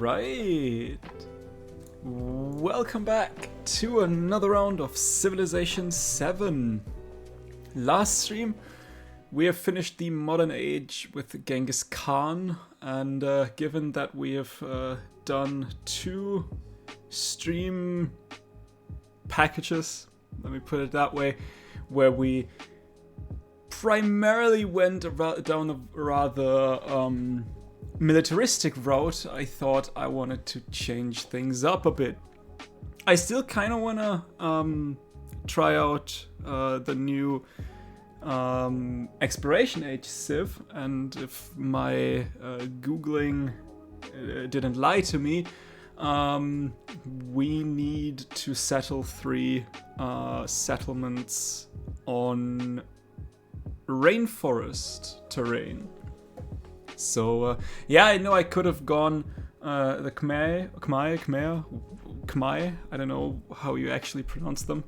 Alright, welcome back to another round of Civilization 7. Last stream we have finished the modern age with Genghis Khan, and given that we have done 2 stream packages, let me put it that way, where we primarily went down a rather militaristic route, I thought I wanted to change things up a bit. I still kind of want to try out the new Exploration Age Civ, and if my Googling didn't lie to me, we need to settle 3 settlements on rainforest terrain. So yeah, I know I could have gone the Khmer, I don't know how you actually pronounce them,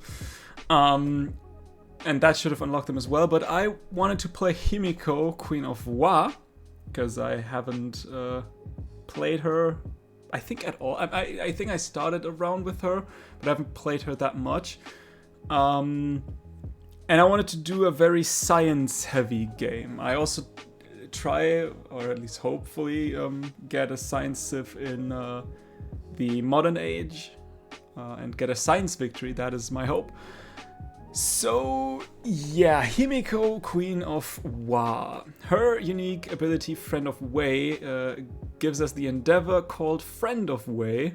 and that should have unlocked them as well, but I wanted to play Himiko, Queen of Wa, because I haven't played her, I think, at all. I think I started around with her, but I haven't played her that much. And I wanted to do a very science-heavy game. I also try, or at least hopefully, get a science civ in the modern age and get a science victory. That is my hope. So yeah, Himiko, Queen of Wa. Her unique ability, Friend of Wei, gives us the endeavor called Friend of Wei,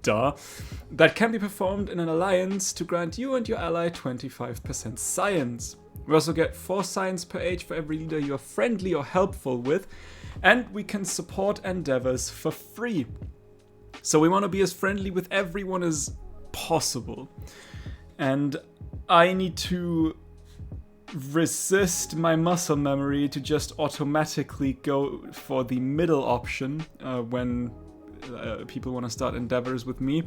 that can be performed in an alliance to grant you and your ally 25% science. We also get 4 science per age for every leader you are friendly or helpful with, and we can support endeavors for free. So we want to be as friendly with everyone as possible. And I need to resist my muscle memory to just automatically go for the middle option when people want to start endeavors with me,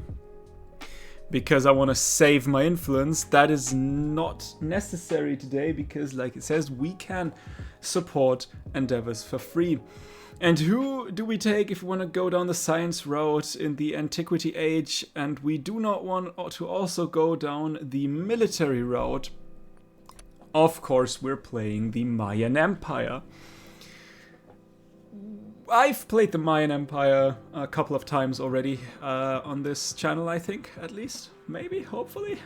because I want to save my influence. That is not necessary today, because like it says, we can support endeavors for free. And who do we take if we want to go down the science route in the Antiquity Age, and we do not want to also go down the military route? Of course, we're playing the Mayan Empire. I've played the Mayan Empire a couple of times already on this channel, I think, at least. Maybe, hopefully.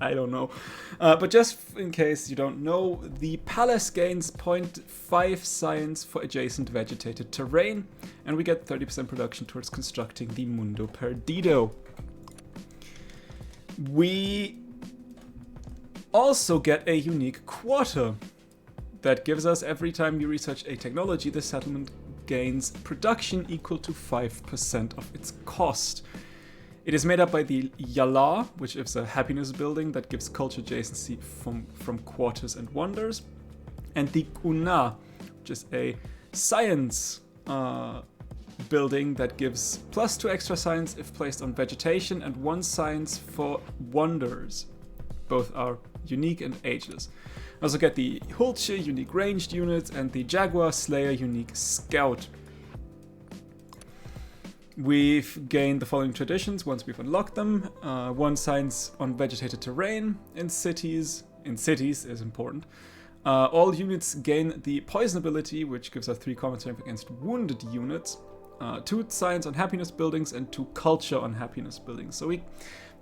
I don't know. But just in case you don't know, the palace gains 0.5 science for adjacent vegetated terrain, and we get 30% production towards constructing the Mundo Perdido. We also get a unique quarter that gives us, every time you research a technology, the settlement gains production equal to 5% of its cost. It is made up by the Yala, which is a happiness building that gives culture adjacency from quarters and wonders, and the Una, which is a science building that gives +2 extra science if placed on vegetation and 1 science for wonders. Both are unique and ageless. We also get the Hulche unique ranged units and the Jaguar Slayer unique scout. We've gained the following traditions once we've unlocked them. 1 science on vegetated terrain in cities. In cities is important. All units gain the poison ability, which gives us 3 combat strength against wounded units. 2 science on happiness buildings and 2 culture on happiness buildings. So we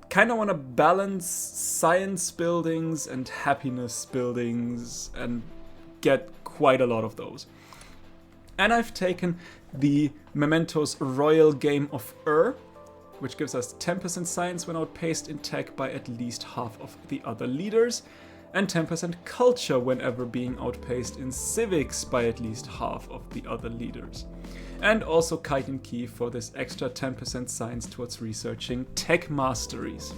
kind of want to balance science buildings and happiness buildings and get quite a lot of those. And I've taken the Mementos Royal Game of which gives us 10% science when outpaced in tech by at least half of the other leaders, and 10% culture whenever being outpaced in civics by at least half of the other leaders. And also Kaiten Key for this extra 10% science towards researching tech masteries.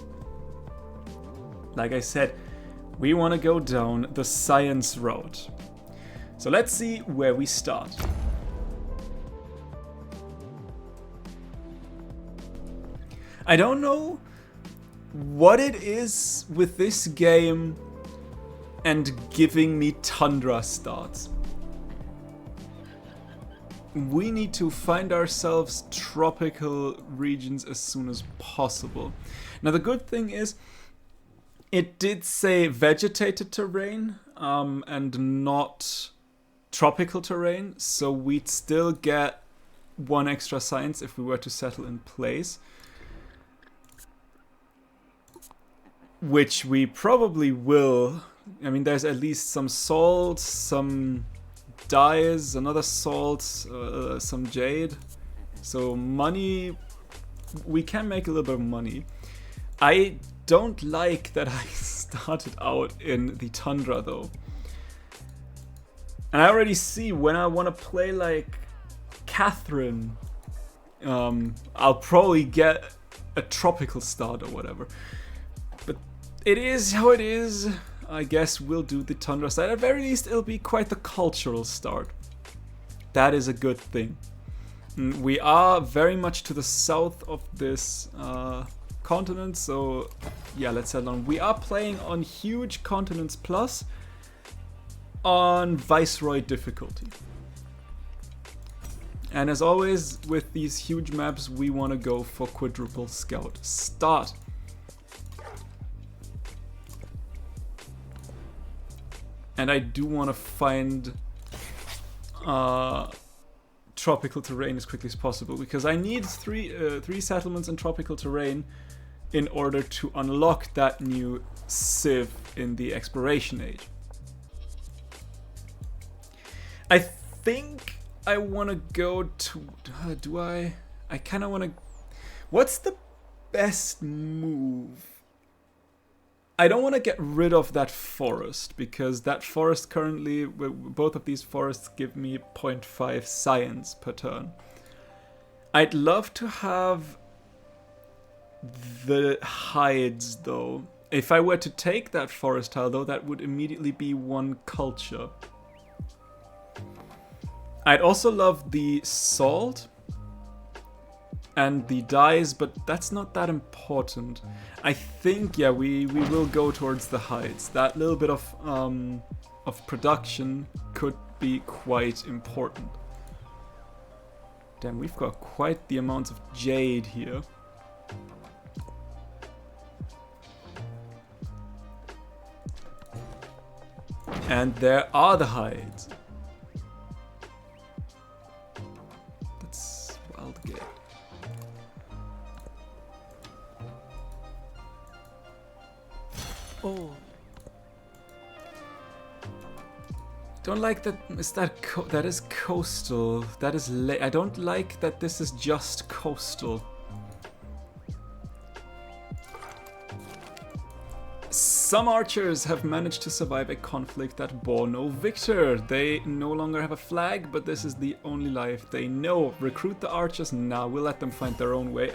Like I said, we want to go down the science route. So let's see where we start. I don't know what it is with this game and giving me Tundra starts. we need to find ourselves tropical regions as soon as possible. Now the good thing is, it did say vegetated terrain and not tropical terrain, so we'd still get 1 extra science if we were to settle in place. Which we probably will. I mean, there's at least some salt, some dyes, another salt, some jade. So money, we can make a little bit of money. I don't like that I started out in the tundra though. And I already see when I want to play like Catherine, I'll probably get a tropical start or whatever. But it is how it is. I guess we'll do the tundra side. At very least, it'll be quite the cultural start. That is a good thing. We are very much to the south of this continent, so yeah, let's head on. We are playing on Huge Continents Plus on Viceroy difficulty. And as always, with these huge maps, we want to go for Quadruple Scout Start. And I do want to find tropical terrain as quickly as possible, because I need three settlements in tropical terrain in order to unlock that new civ in the exploration age. I think I want to go to... do I? I kind of want to... What's the best move? I don't want to get rid of that forest, because that forest currently, both of these forests give me 0.5 science per turn. I'd love to have the hides though. If I were to take that forest tile though, that would immediately be 1 culture. I'd also love the salt and the dyes, but that's not that important. I think, yeah, we will go towards the hides. That little bit of production could be quite important. Damn, we've got quite the amounts of jade here. And there are the hides. That's wild game. Oh. Don't like that. Is that that is coastal? That is I don't like that this is just coastal. Some archers have managed to survive a conflict that bore no victor. They no longer have a flag, but this is the only life they know. Recruit the archers now. We'll let them find their own way.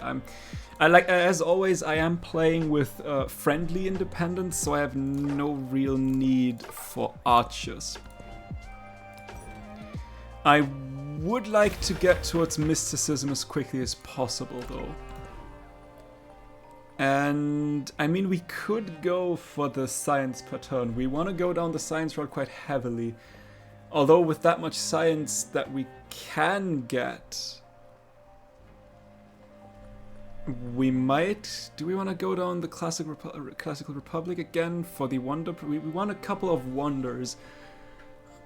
As always, I am playing with friendly independence, so I have no real need for archers. I would like to get towards mysticism as quickly as possible, though. And, I mean, we could go for the science per turn. We want to go down the science road quite heavily. Although with that much science that we can get, we might... Do we want to go down the Classical Republic again for the wonder? We want a couple of wonders.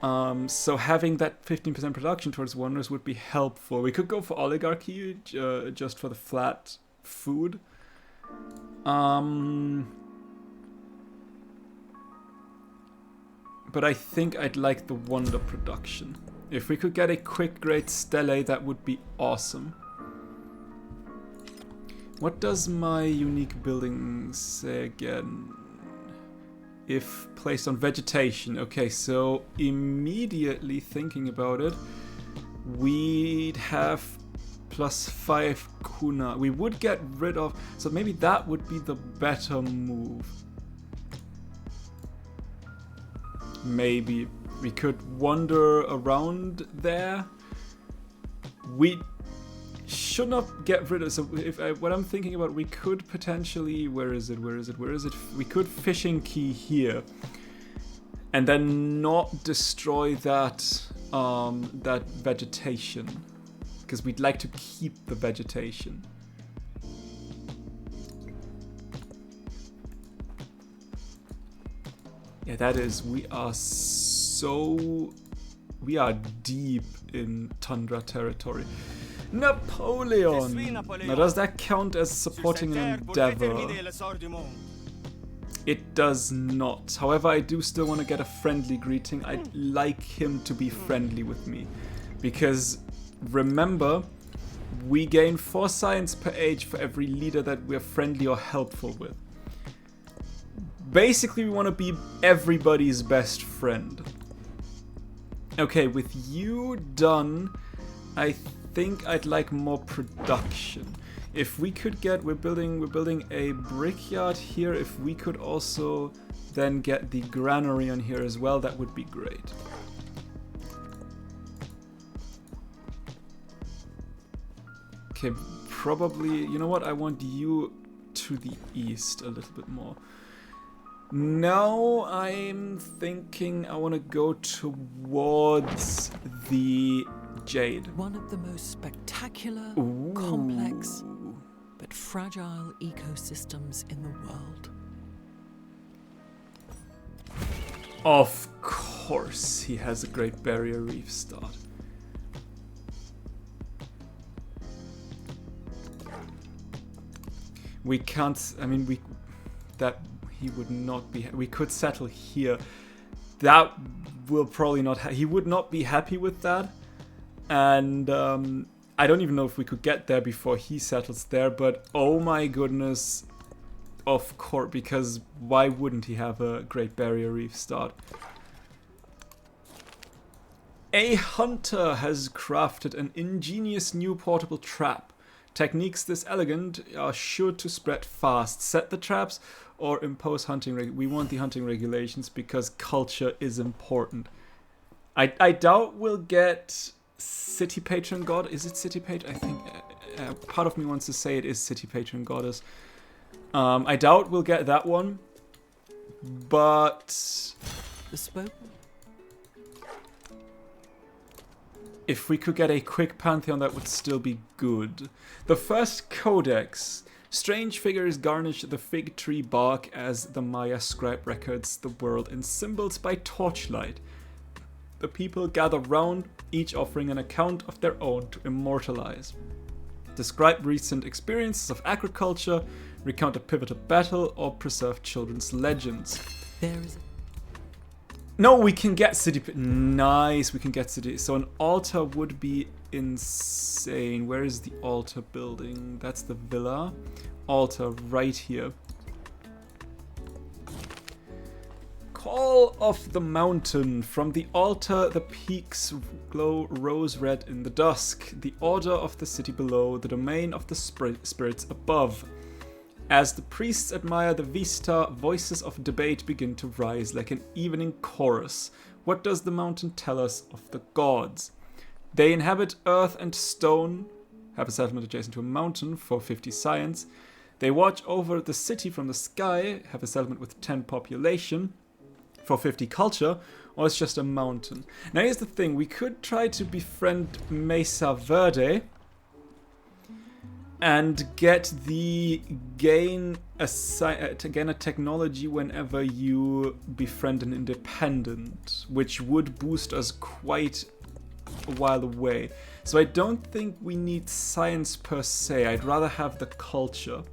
So having that 15% production towards wonders would be helpful. We could go for oligarchy just for the flat food. But I think I'd like the wonder production. If we could get a quick great stele, that would be awesome. What does my unique building say again? If placed on vegetation. Okay, so immediately thinking about it, we'd have +5 kuna. We would get rid of... So maybe that would be the better move. Maybe. We could wander around there. We should not get rid of... So if what I'm thinking about, we could potentially... Where is it? We could fishing key here. And then not destroy that that vegetation, because we'd like to keep the vegetation. Yeah, that is, we are deep in tundra territory. Napoleon! Now, does that count as supporting an endeavor? It does not. However, I do still want to get a friendly greeting. I'd like him to be friendly with me. Because, remember, we gain 4 science per age for every leader that we're friendly or helpful with. Basically, we want to be everybody's best friend. Okay, with you done, I think I'd like more production. If we could get, we're building a brickyard here. If we could also then get the granary on here as well, that would be great. Okay, probably, you know what? I want you to the east a little bit more. Now I'm thinking I want to go towards the Jade. One of the most spectacular, Ooh. complex, but fragile ecosystems in the world. Of course he has a Great Barrier Reef start. We can't, I mean, he would not be, we could settle here. That will probably not, he would not be happy with that. And I don't even know if we could get there before he settles there, but oh my goodness, of course, because why wouldn't he have a Great Barrier Reef start? A hunter has crafted an ingenious new portable trap. Techniques this elegant are sure to spread fast. Set the traps or impose hunting we want the hunting regulations because culture is important. I doubt we'll get City Patron God. Is it City Patron? I think part of me wants to say it is City Patron Goddess. I doubt we'll get that one, but The spoke. if we could get a quick pantheon, that would still be good. The first codex. Strange figures garnish the fig tree bark as the Maya scribe records the world in symbols by torchlight. The people gather round, each offering an account of their own to immortalize. Describe recent experiences of agriculture, recount a pivotal battle, or preserve children's legends. There is No, we can get city. Nice, we can get city. So an altar would be insane. Where is the altar building? That's the villa. Altar right here. Call of the mountain. From the altar, the peaks glow rose red in the dusk. The order of the city below, the domain of the spirits above. As the priests admire the vista, voices of debate begin to rise like an evening chorus. What does the mountain tell us of the gods? They inhabit earth and stone, have a settlement adjacent to a mountain for 50 science. They watch over the city from the sky, have a settlement with 10 population for 50 culture, or it's just a mountain. Now here's the thing, we could try to befriend Mesa Verde and get the gain a technology whenever you befriend an independent, which would boost us quite a while away. So I don't think we need science per se, I'd rather have the culture.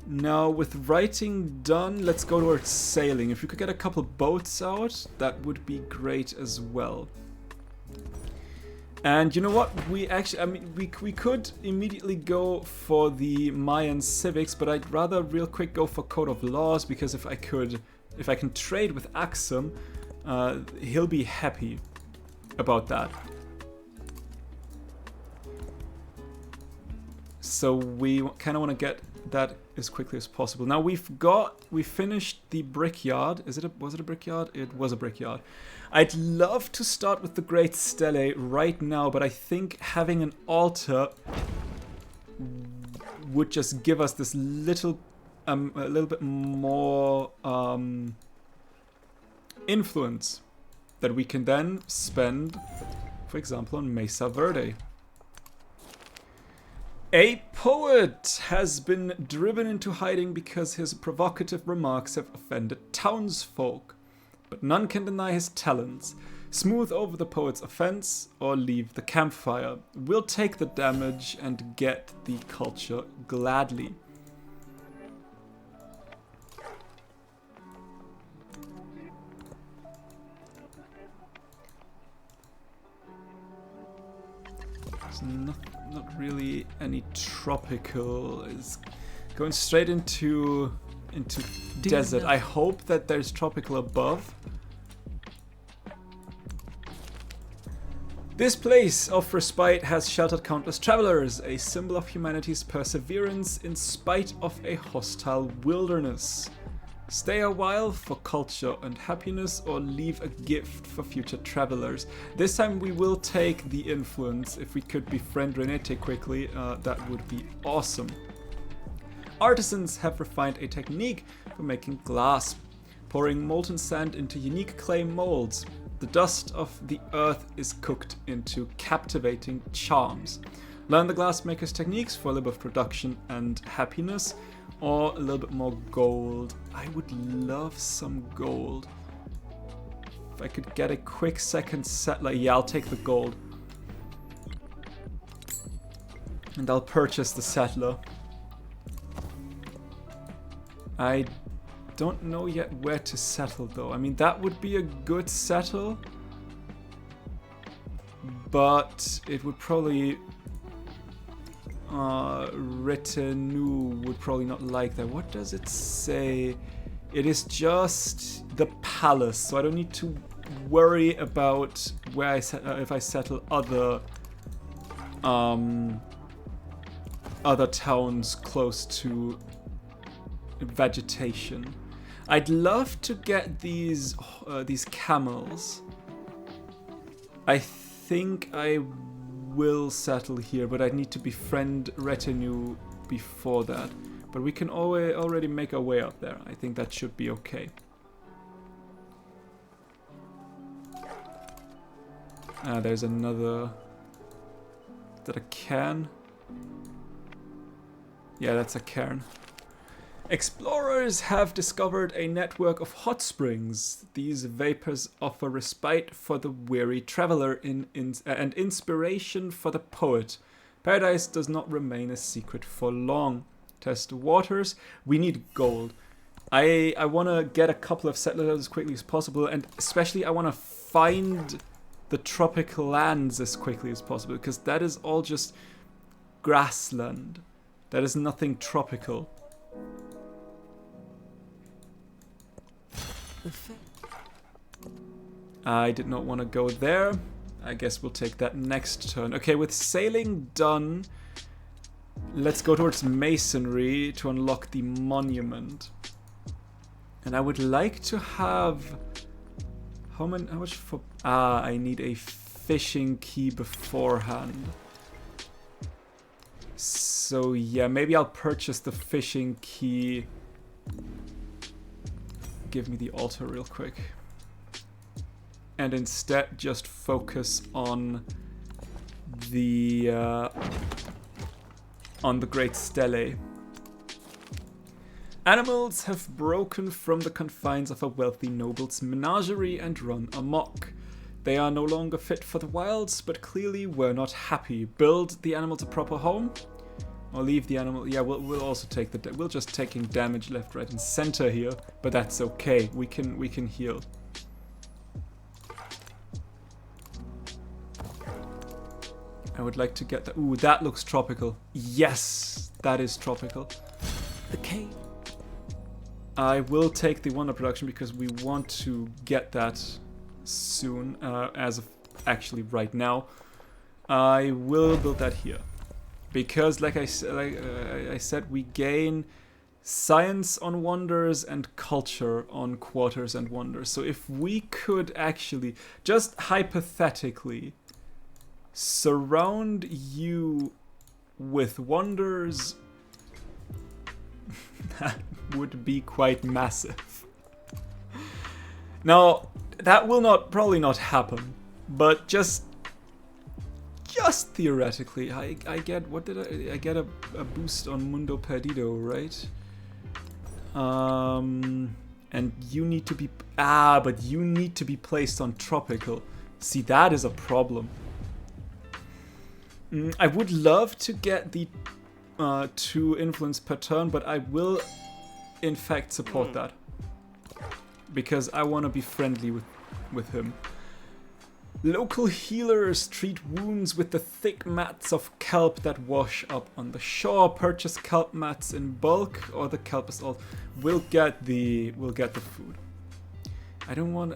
Now with writing done, let's go towards sailing. If we could get a couple boats out, that would be great as well. And you know what? We actually, I mean, we could immediately go for the Mayan civics, but I'd rather real quick go for Code of Laws, because if I can trade with Axum, he'll be happy about that. So we kind of want to get that as quickly as possible. Now we finished the brickyard. Was it a brickyard? It was a brickyard. I'd love to start with the Great Stele right now, but I think having an altar would just give us this little, a little bit more influence. that we can then spend, for example, on Mesa Verde. A poet has been driven into hiding because his provocative remarks have offended townsfolk. But none can deny his talents. Smooth over the poet's offense or leave the campfire. We'll take the damage and get the culture gladly. There's not really any tropical. It's going straight into desert. I hope that there's tropical above. This place of respite has sheltered countless travelers, a symbol of humanity's perseverance in spite of a hostile wilderness. Stay a while for culture and happiness, or leave a gift for future travelers. This time we will take the influence. If we could befriend Renete quickly, that would be awesome. Artisans have refined a technique for making glass, pouring molten sand into unique clay molds. The dust of the earth is cooked into captivating charms. Learn the glassmaker's techniques for a little bit of production and happiness, or a little bit more gold. I would love some gold. If I could get a quick second settler, yeah, I'll take the gold. And I'll purchase the settler. I don't know yet where to settle though. I mean, that would be a good settle, but it would probably retinue would probably not like that. What does it say? It is just the palace, so I don't need to worry about where I if I settle other towns close to vegetation. I'd love to get these camels. I think I will settle here, but I need to befriend retinue before that. But we can already make our way up there. I think that should be okay. There's another. Is that a cairn? Yeah, that's a cairn. Explorers have discovered a network of hot springs. These vapors offer respite for the weary traveler and inspiration for the poet. Paradise does not remain a secret for long. Test the waters. We need gold. I want to get a couple of settlers as quickly as possible, and especially I want to find the tropical lands as quickly as possible, because that is all just grassland. That is nothing tropical. I did not want to go there. I guess we'll take that next turn. Okay, with sailing done, let's go towards masonry to unlock the monument. And I would like to have... How much for... I need a fishing key beforehand. So yeah, maybe I'll purchase the fishing key. Give me the altar real quick. And instead just focus on the Great Stele. Animals have broken from the confines of a wealthy noble's menagerie and run amok. They are no longer fit for the wilds, but clearly were not happy. Build the animals a proper home, or leave the animal. Yeah, we'll also take the. We're just taking damage left, right, and center here, but that's okay. We can heal. I would like to get that. Ooh, that looks tropical. Yes, that is tropical. The cave. I will take the wonder production because we want to get that soon, as of actually right now. I will build that here because, like I said, we gain science on wonders and culture on quarters and wonders. So if we could actually, just hypothetically, surround you with wonders, that would be quite massive. Now, That will probably not happen, but just theoretically, I get, what did I get a boost on Mundo Perdido, right? And you need to be, but you need to be placed on tropical. See, that is a problem. I would love to get the 2 influence per turn, but I will in fact support that. Because I want to be friendly with him. Local healers treat wounds with the thick mats of kelp that wash up on the shore. Purchase kelp mats in bulk, or the kelp is all. We'll get the food. I don't want.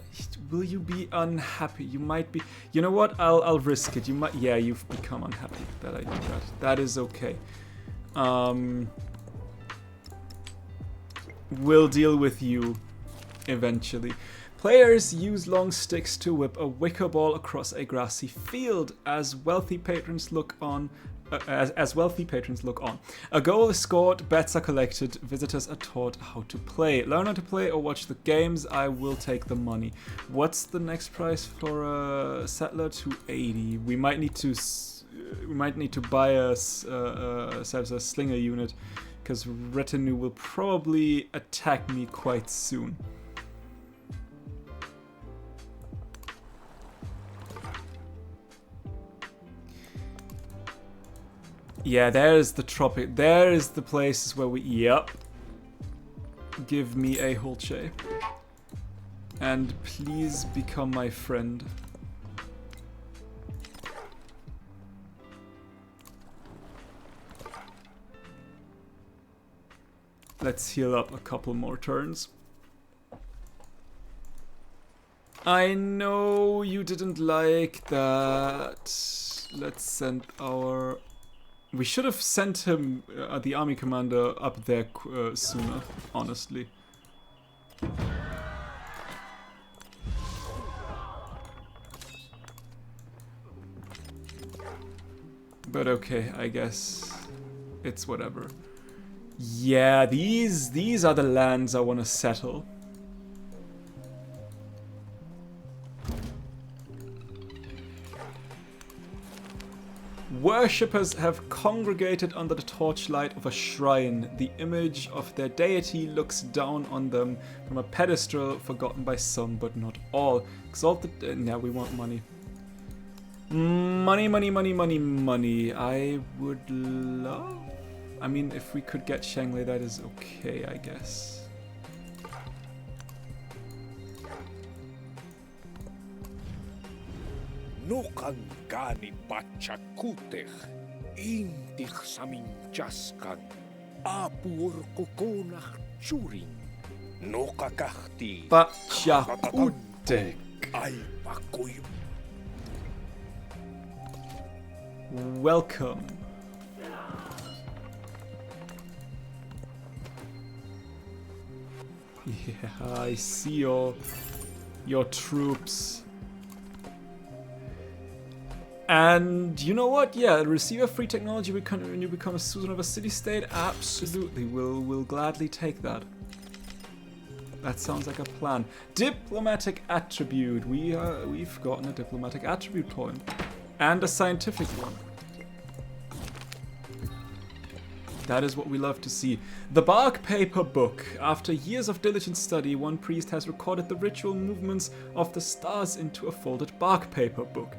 Will you be unhappy? You might be. You know what? I'll risk it. You might. Yeah, you've become unhappy that I do that. That is okay. We'll deal with you eventually. Players use long sticks to whip a wicker ball across a grassy field as wealthy patrons look on. As wealthy patrons look on. A goal is scored, bets are collected, visitors are taught how to play. Learn how to play or watch the games, I will take the money. What's the next price for a settler? 280. We might need to buy ourselves a slinger unit, because retinue will probably attack me quite soon. Yeah, there's the tropic. There is the places where we. Yep. Give me a Holche. And please become my friend. Let's heal up a couple more turns. I know you didn't like that. Let's send our... We should have sent him, the army commander, up there sooner, honestly. But okay, I guess it's whatever. Yeah, these are the lands I want to settle. Worshippers have congregated under the torchlight of a shrine. The image of their deity looks down on them from a pedestal, forgotten by some but not all. Exalted... now we want money. Money, money, money, money, money. I would love... I mean, if we could get Shanglei, that is okay, I guess. Nukan gani pachakutech, intich saminchaskan, apur kukonach churin, nukakahti, Pachakutech. ay pakuyo. Welcome. Yeah, I see your troops. And you know what? Yeah, receive a free technology when you become a citizen of a city-state. Absolutely, we'll gladly take that. That sounds like a plan. Diplomatic attribute. We've gotten a diplomatic attribute point, and a scientific one. That is what we love to see. The Bark Paper Book. After years of diligent study, one priest has recorded the ritual movements of the stars into a folded bark paper book.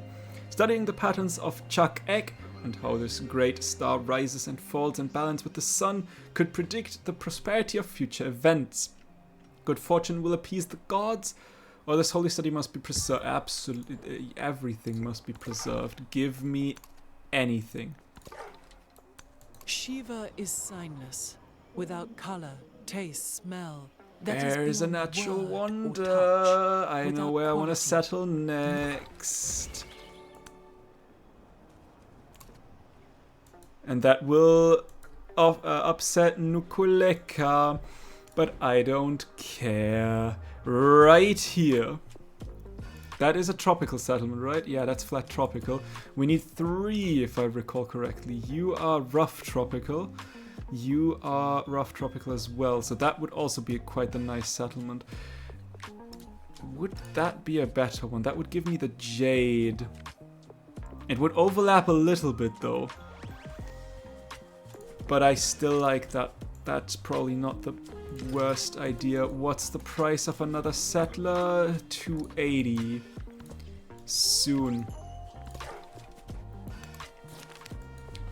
Studying the patterns of Chak-Ek and how this great star rises and falls in balance with the sun could predict the prosperity of future events. Good fortune will appease the gods, or this holy study must be preserved. Absolutely, everything must be preserved. Give me anything. Shiva is signless, without color, taste, smell. There's a natural wonder. I know where I want to settle next. And that will upset Nukuleka, but I don't care. Right here. That is a tropical settlement, right? Yeah, that's flat tropical. We need 3, if I recall correctly. You are rough tropical. You are rough tropical as well, so that would also be quite a nice settlement. Would that be a better one? That would give me the jade. It would overlap a little bit though. But I still like that. That's probably not the worst idea. What's the price of another settler? 280. Soon.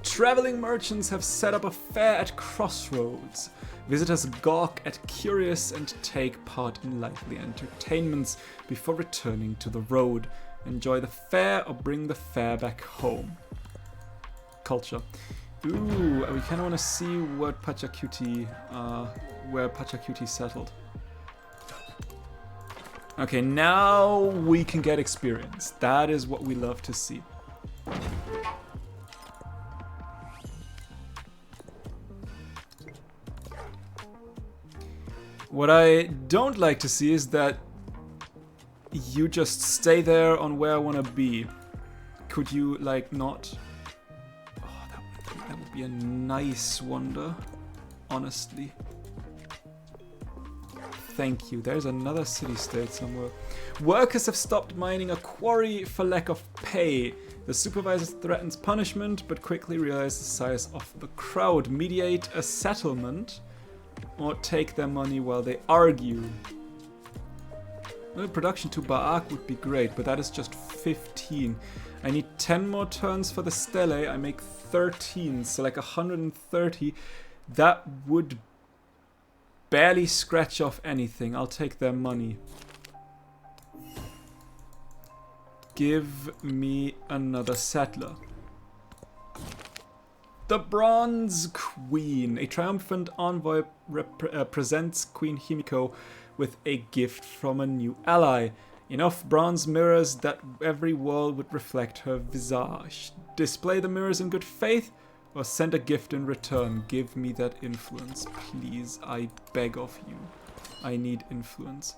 Traveling merchants have set up a fair at Crossroads. Visitors gawk at curious and take part in lively entertainments before returning to the road. Enjoy the fair or bring the fair back home. Culture. Ooh, we kind of want to see what Pachacuti, where Pachacuti settled. Okay, now we can get experience. That is what we love to see. What I don't like to see is that you just stay there on where I want to be. Could you, like, not... That would be a nice wonder, honestly. Thank you. There's another city-state somewhere. Workers have stopped mining a quarry for lack of pay. The supervisor threatens punishment, but quickly realizes the size of the crowd. Mediate a settlement, or take their money while they argue. Well, production to Baak would be great, but that is just 15. I need 10 more turns for the stele. I make 13, so like 130. That would barely scratch off anything. I'll take their money. Give me another settler. The Bronze Queen. A triumphant envoy presents Queen Himiko with a gift from a new ally. Enough bronze mirrors that every wall would reflect her visage. Display the mirrors in good faith, or send a gift in return. Give me that influence, please. I beg of you. I need influence.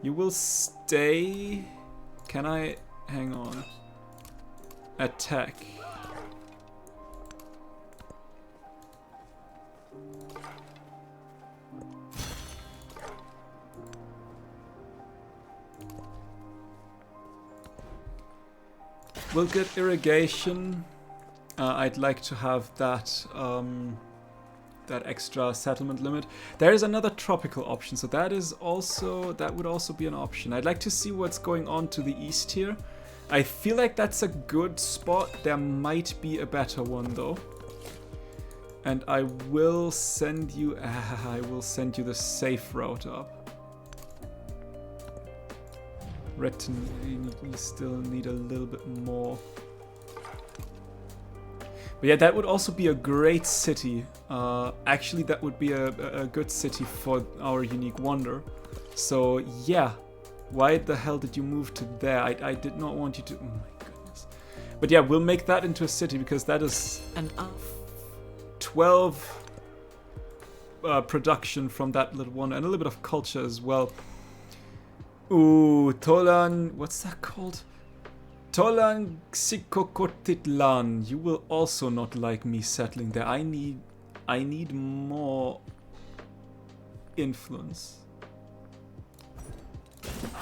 You will stay... Can I... Hang on. Attack. We'll get irrigation. I'd like to have that that extra settlement limit. There is another tropical option, so that would also be an option. I'd like to see what's going on to the east here. I feel like that's a good spot. There might be a better one though. And I will send you the safe route up. Retin, we still need a little bit more. But yeah, that would also be a great city. Actually, that would be a good city for our unique wonder. So yeah, why the hell did you move to there? I did not want you to... Oh my goodness. But yeah, we'll make that into a city because that is... 12 production from that little one and a little bit of culture as well. Ooh, Tolan, what's that called? Tolan Xikokotitlan. You will also not like me settling there. I need more influence.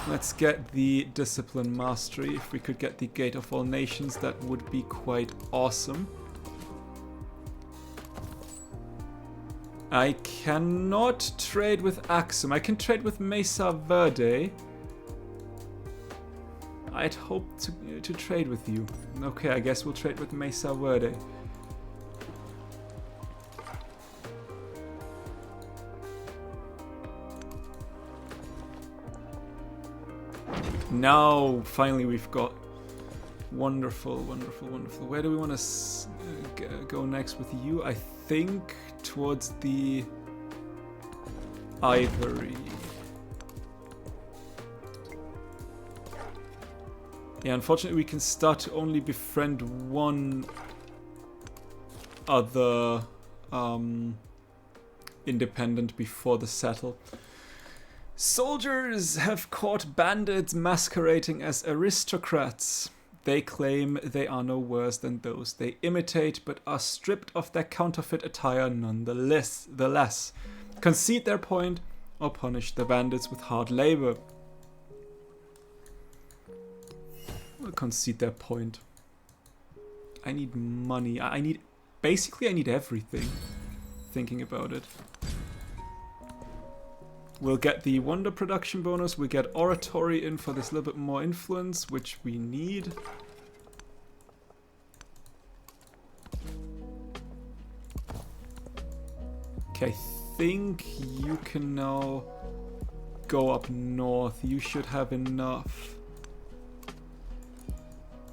Let's get the discipline mastery. If we could get the Gate of All Nations, that would be quite awesome. I cannot trade with Axum. I can trade with Mesa Verde. I'd hope to trade with you. Okay, I guess we'll trade with Mesa Verde. Now, finally, we've got wonderful, wonderful, wonderful. Where do we want to go next with you? I think towards the Ivory. Yeah, unfortunately we can start to only befriend one other independent before the settle. Soldiers have caught bandits masquerading as aristocrats. They claim they are no worse than those they imitate, but are stripped of their counterfeit attire nonetheless. Concede their point or punish the bandits with hard labor. concede their point. I need money. I need... Basically, I need everything. Thinking about it. We'll get the wonder production bonus. We'll get oratory in for this little bit more influence, which we need. Okay, I think you can now go up north. You should have enough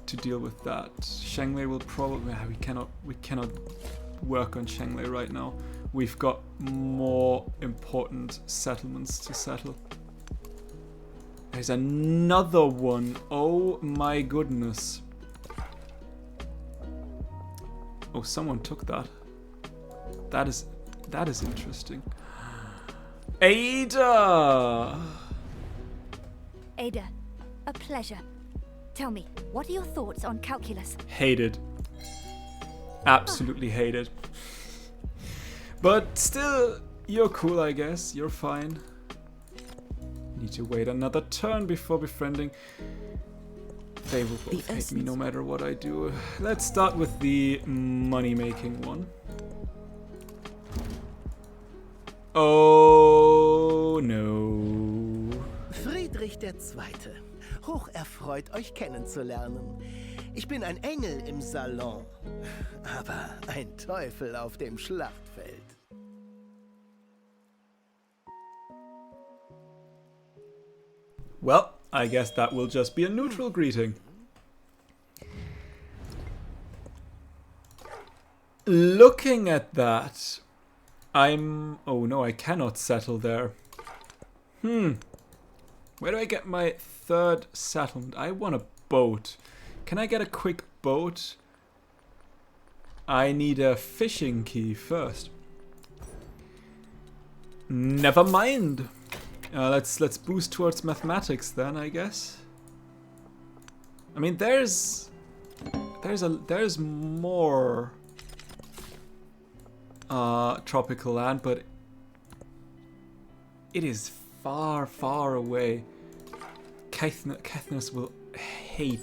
to deal with that. Shanglei will probably... we cannot work on Shanglei right now. We've got more important settlements to settle. There's another one. Oh my goodness. Oh, someone took that. That is interesting. Ada! Ada, a pleasure. Tell me, what are your thoughts on calculus? Hated. Absolutely hated. But still, you're cool, I guess. You're fine. Need to wait another turn before befriending. They will both hate me no matter what I do. Let's start with the money-making one. Oh no. Friedrich II. Hocherfreut, euch kennenzulernen. Ich bin ein Engel im Salon, aber ein Teufel auf dem Schlachtfeld. Well, I guess that will just be a neutral greeting. Looking at that, oh no, I cannot settle there. Where do I get my third settlement? I want a boat. Can I get a quick boat? I need a fishing key first. Never mind. Let's boost towards mathematics then, I guess. I mean, there's more tropical land, but it is far, far away. Caithness will hate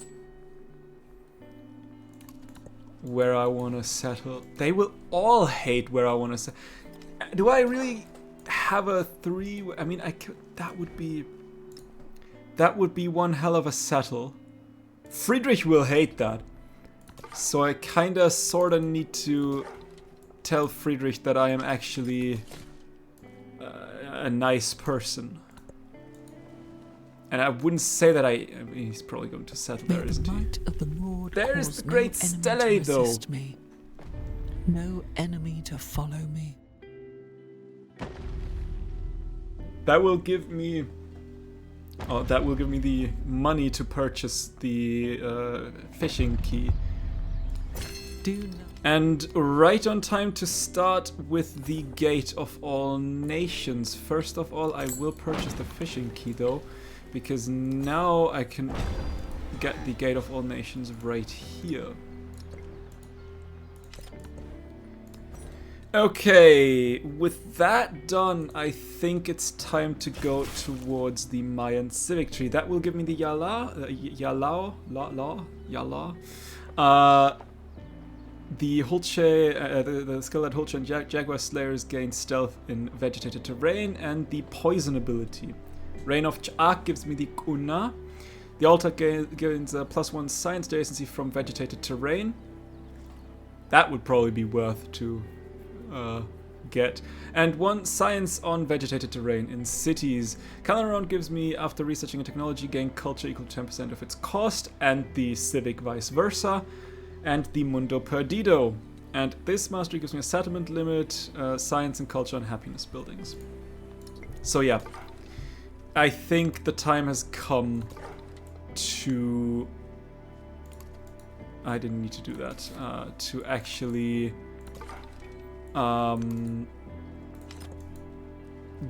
where I want to settle. They will all hate where I want to settle. Do I really have a 3? I mean, I could. That would be one hell of a settle. Friedrich will hate that. So I kinda sorta need to tell Friedrich that I am actually a nice person. And I wouldn't say that I mean, he's probably going to settle there, isn't he? There is the great Stele, though. Me. No enemy to follow me. That will give me... Oh, that will give me the money to purchase the fishing key. And right on time to start with the Gate of All Nations. First of all, I will purchase the fishing key, though, because now I can get the Gate of All Nations right here. Okay, with that done, I think it's time to go towards the Mayan civic tree. That will give me the the Hulche, the skill that Hulche and Jaguar Slayers gain stealth in vegetated terrain, and the poison ability. Reign of Ch'ak gives me the Kuna. The altar gains a +1 science adjacency from vegetated terrain. That would probably be worth to get. And 1 science on vegetated terrain in cities. Calendar gives me, after researching a technology, gain culture equal to 10% of its cost, and the civic vice versa, and the Mundo Perdido. And this mastery gives me a settlement limit, science and culture and happiness buildings. So yeah, I think the time has come to... I didn't need to do that. To actually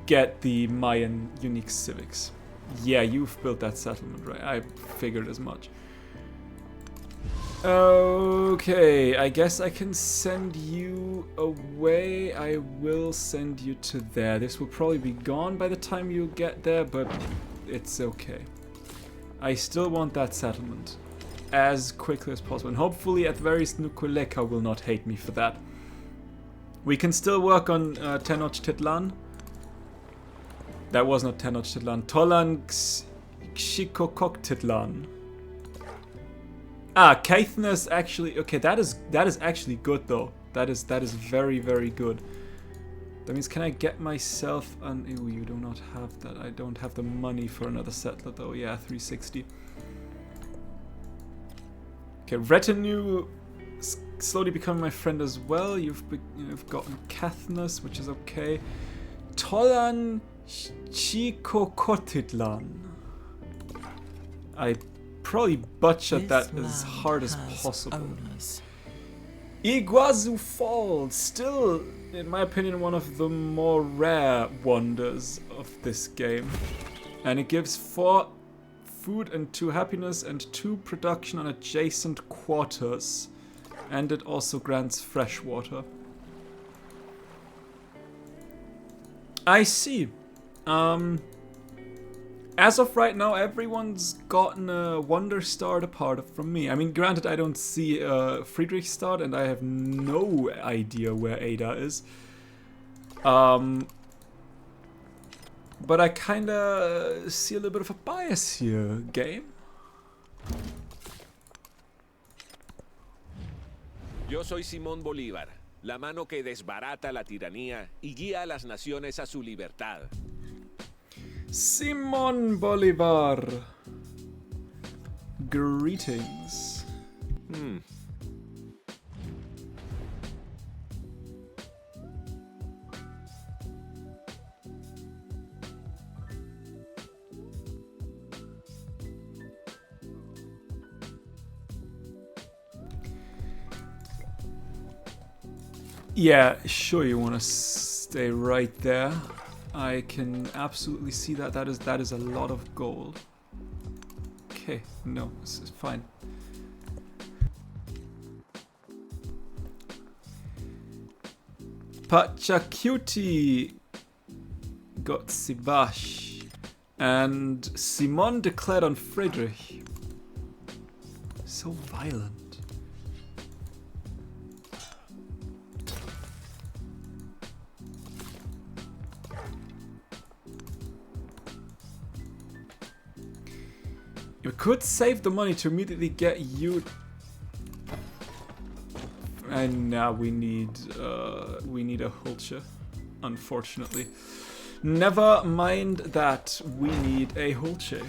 get the Mayan unique civics. Yeah, you've built that settlement, right? I figured as much. Okay, I guess I can send you away. I will send you to there. This will probably be gone by the time you get there, but it's okay. I still want that settlement. as quickly as possible. And hopefully at the very least Nukuleka will not hate me for that. We can still work on Tenochtitlan. That was not Tenochtitlan. Tolan Xikokoktitlan. Ah, Caithness actually... Okay, that is actually good though. That is very, very good. That means, can I get myself an... Ew, you do not have that. I don't have the money for another settler though. Yeah, 360. Okay, retinue slowly becoming my friend as well. You've gotten Caithness, which is okay. Tolan Chikokotitlan. I probably butchered that as hard as possible. Owners. Iguazu Falls, still, in my opinion, one of the more rare wonders of this game. And it gives 4 food and 2 happiness and 2 production on adjacent quarters. And it also grants fresh water. I see. As of right now, everyone's gotten a Wonder Star apart from me. I mean, granted, I don't see Friedrichstadt, and I have no idea where Ada is. But I kinda see a little bit of a bias here, game. Yo soy Simón Bolívar, la mano que desbarata la tiranía y guía a las naciones a su libertad. Simón Bolívar. Greetings. Yeah, sure you want to stay right there. I can absolutely see that. That is a lot of gold. Okay, no, this is fine. Pachacuti got Sibash, and Simon declared on Friedrich. So violent. You could save the money to immediately get you. And now we need a Hulcher, unfortunately. Never mind that, we need a Hulcher.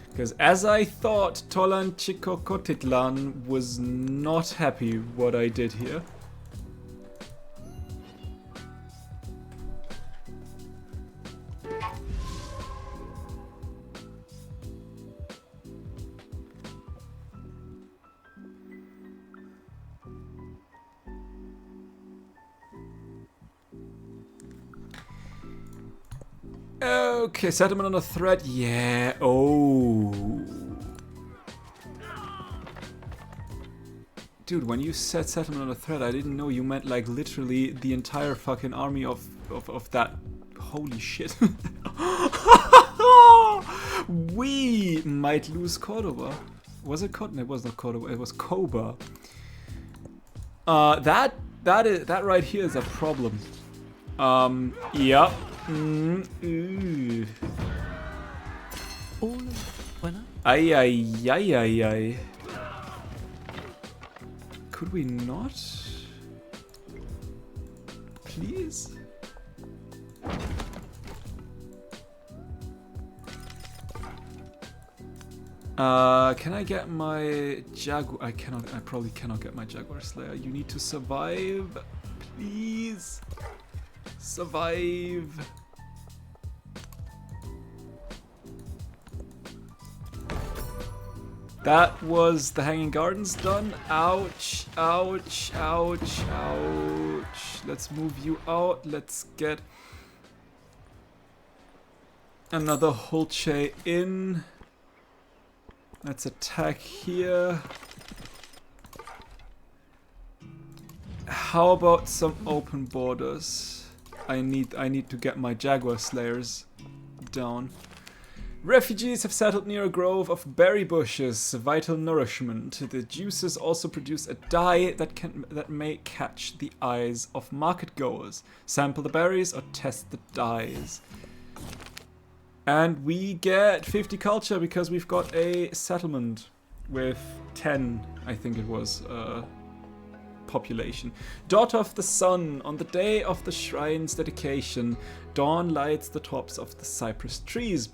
Because as I thought, Tolan Chikokotitlan was not happy what I did here. Okay, settlement under threat. Yeah. Oh. Dude, when you said settlement under threat, I didn't know you meant like literally the entire fucking army of that. Holy shit. We might lose Cordoba. Was it Cordoba? It was not Cordoba. It was Koba. That right here is a problem. Yeah. All when Ay. Could we not? Please? Can I get my Jaguar? I probably cannot get my Jaguar Slayer. You need to survive. Please. Survive. That was the Hanging Gardens done. Ouch, ouch, ouch, ouch. Let's move you out. Let's get another Hulche in. Let's attack here. How about some open borders? I need to get my Jaguar Slayers down. Refugees have settled near a grove of berry bushes, vital nourishment. The juices also produce a dye that may catch the eyes of market-goers. Sample the berries or test the dyes. And we get 50 culture because we've got a settlement with 10, I think it was, population. Daughter of the sun, on the day of the shrine's dedication, dawn lights the tops of the cypress trees,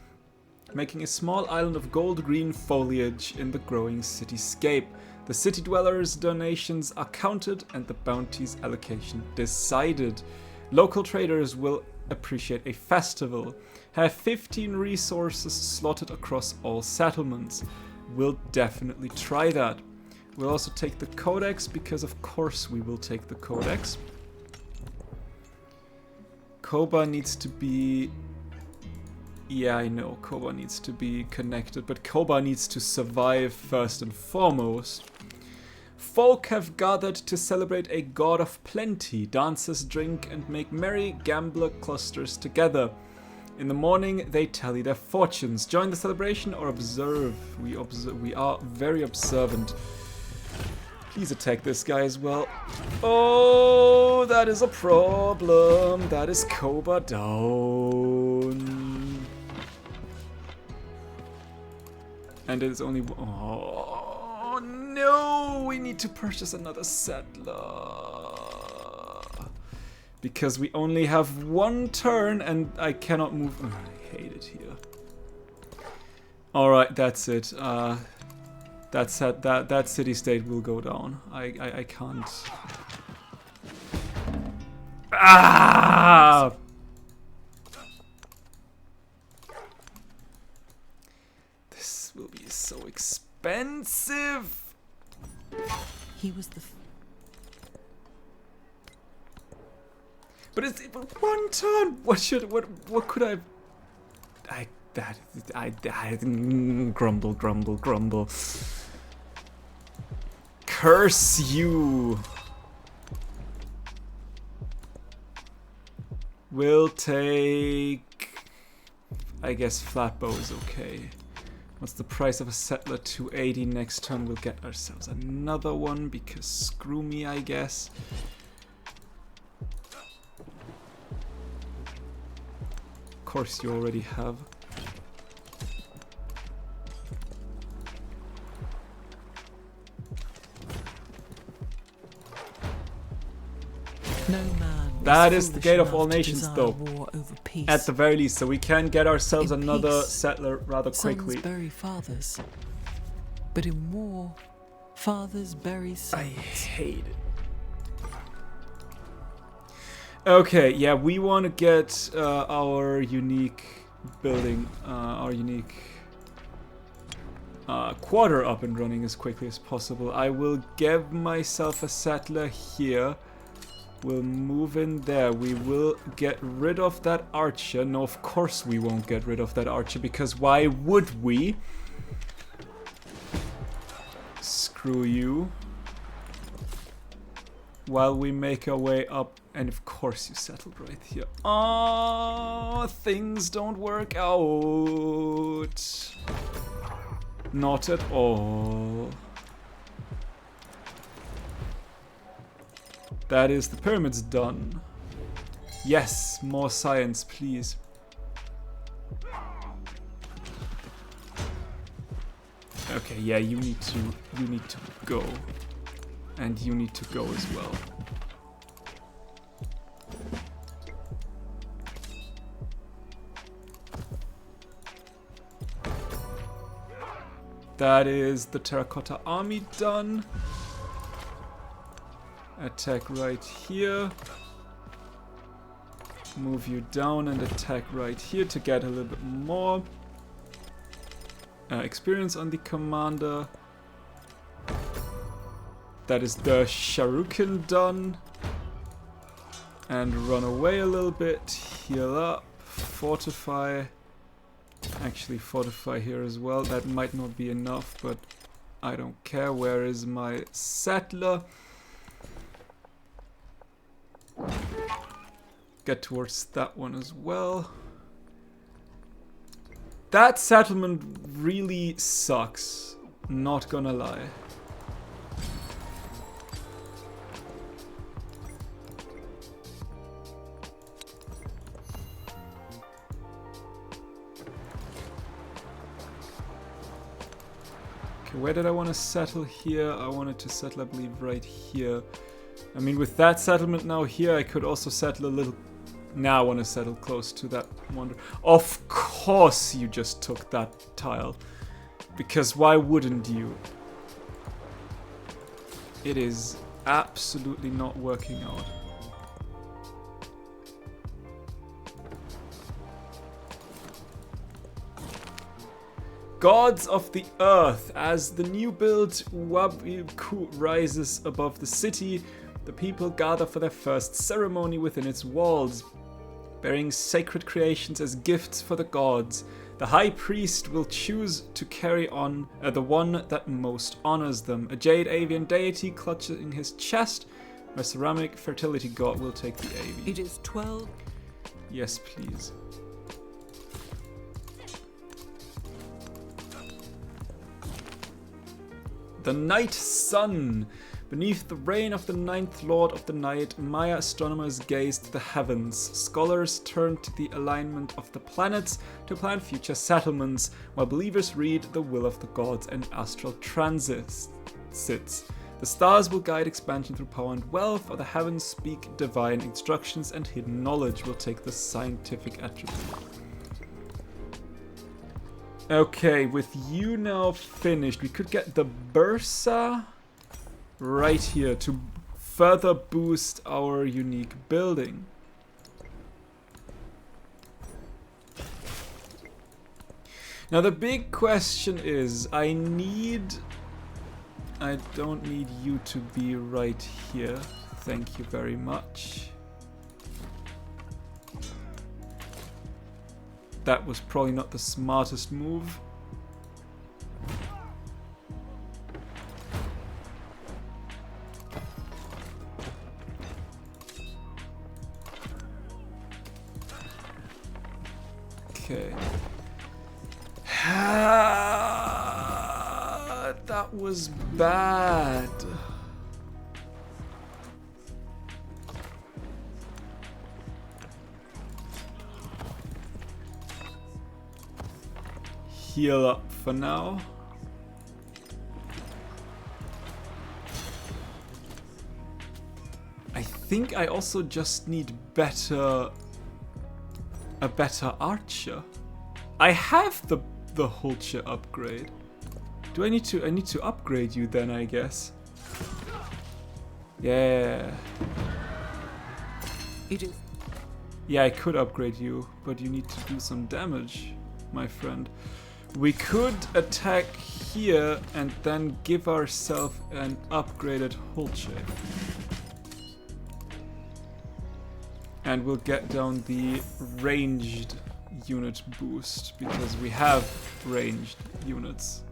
making a small island of gold-green foliage in the growing cityscape. The city dwellers' donations are counted and the bounty's allocation decided. Local traders will appreciate a festival. Have 15 resources slotted across all settlements. We'll definitely try that. We'll also take the codex because of course we will take the codex. Koba needs to be... Yeah, I know, Koba needs to be connected, but Koba needs to survive first and foremost. Folk have gathered to celebrate a god of plenty. Dancers drink and make merry gambler clusters together. In the morning, they tally their fortunes. Join the celebration or observe. We are very observant. Please attack this guy as well. Oh, that is a problem. That is Koba down. And it is only... Oh, no! We need to purchase another settler. Because we only have one turn and I cannot move... Oh, I hate it here. Alright, that's it. That city-state will go down. I can't... Ah! This will be so expensive. He was the But it's one turn. What could I grumble. Curse you. We'll take, I guess flatbow is okay. What's the price of a settler? 280. Next turn we'll get ourselves another one because screw me, I guess. Of course you already have. no man. That is the gate of all nations, though. War over peace. At the very least, so we can get ourselves In another peace, settler rather quickly. Sons bury fathers, but in war, fathers bury sons. I hate it. Okay, yeah, we want to get our unique building, our unique quarter up and running as quickly as possible. I will give myself a settler here. We'll move in there. We will get rid of that archer. No, of course we won't get rid of that archer, because why would we? Screw you. While we make our way up, and of course you settled right here. Oh, things don't work out. Not at all. That is, the pyramid's done. Yes, more science, please. Okay, yeah, you need to go. And you need to go as well. That is the terracotta army done. Attack right here. Move you down and attack right here to get a little bit more experience on the commander. That is the Shuriken done. And run away a little bit. Heal up. Fortify. Actually fortify here as well. That might not be enough, but I don't care. Where is my settler? Get towards that one as well. That settlement really sucks. Not gonna lie. Okay, where did I want to settle here? I wanted to settle, I believe, right here. I mean, with that settlement now here, I could also settle a little... Now I want to settle close to that wonder. Of course you just took that tile. Because why wouldn't you? It is absolutely not working out. Gods of the Earth. As the new build Wabiku rises above the city, the people gather for their first ceremony within its walls, bearing sacred creations as gifts for the gods. The high priest will choose to carry on the one that most honors them. A jade avian deity clutching his chest. A ceramic fertility god will take the avian. It is 12. Yes, please. The night sun. Beneath the reign of the ninth lord of the night, Maya astronomers gazed to the heavens. Scholars turned to the alignment of the planets to plan future settlements, while believers read the will of the gods and astral transits. The stars will guide expansion through power and wealth, or the heavens speak divine instructions, and hidden knowledge will take the scientific attribute. Okay, with you now finished, we could get the Bursa right here to further boost our unique building. Now the big question is, I don't need you to be right here. Thank you very much. That was probably not the smartest move. Okay. That was bad. Heal up for now. I think I also just need a better archer. I have the Hulcher upgrade. Do I need to upgrade you then, I guess? Yeah. It is. Yeah, I could upgrade you, but you need to do some damage, my friend. We could attack here and then give ourselves an upgraded Hulcher. And we'll get down the ranged unit boost, because we have ranged units.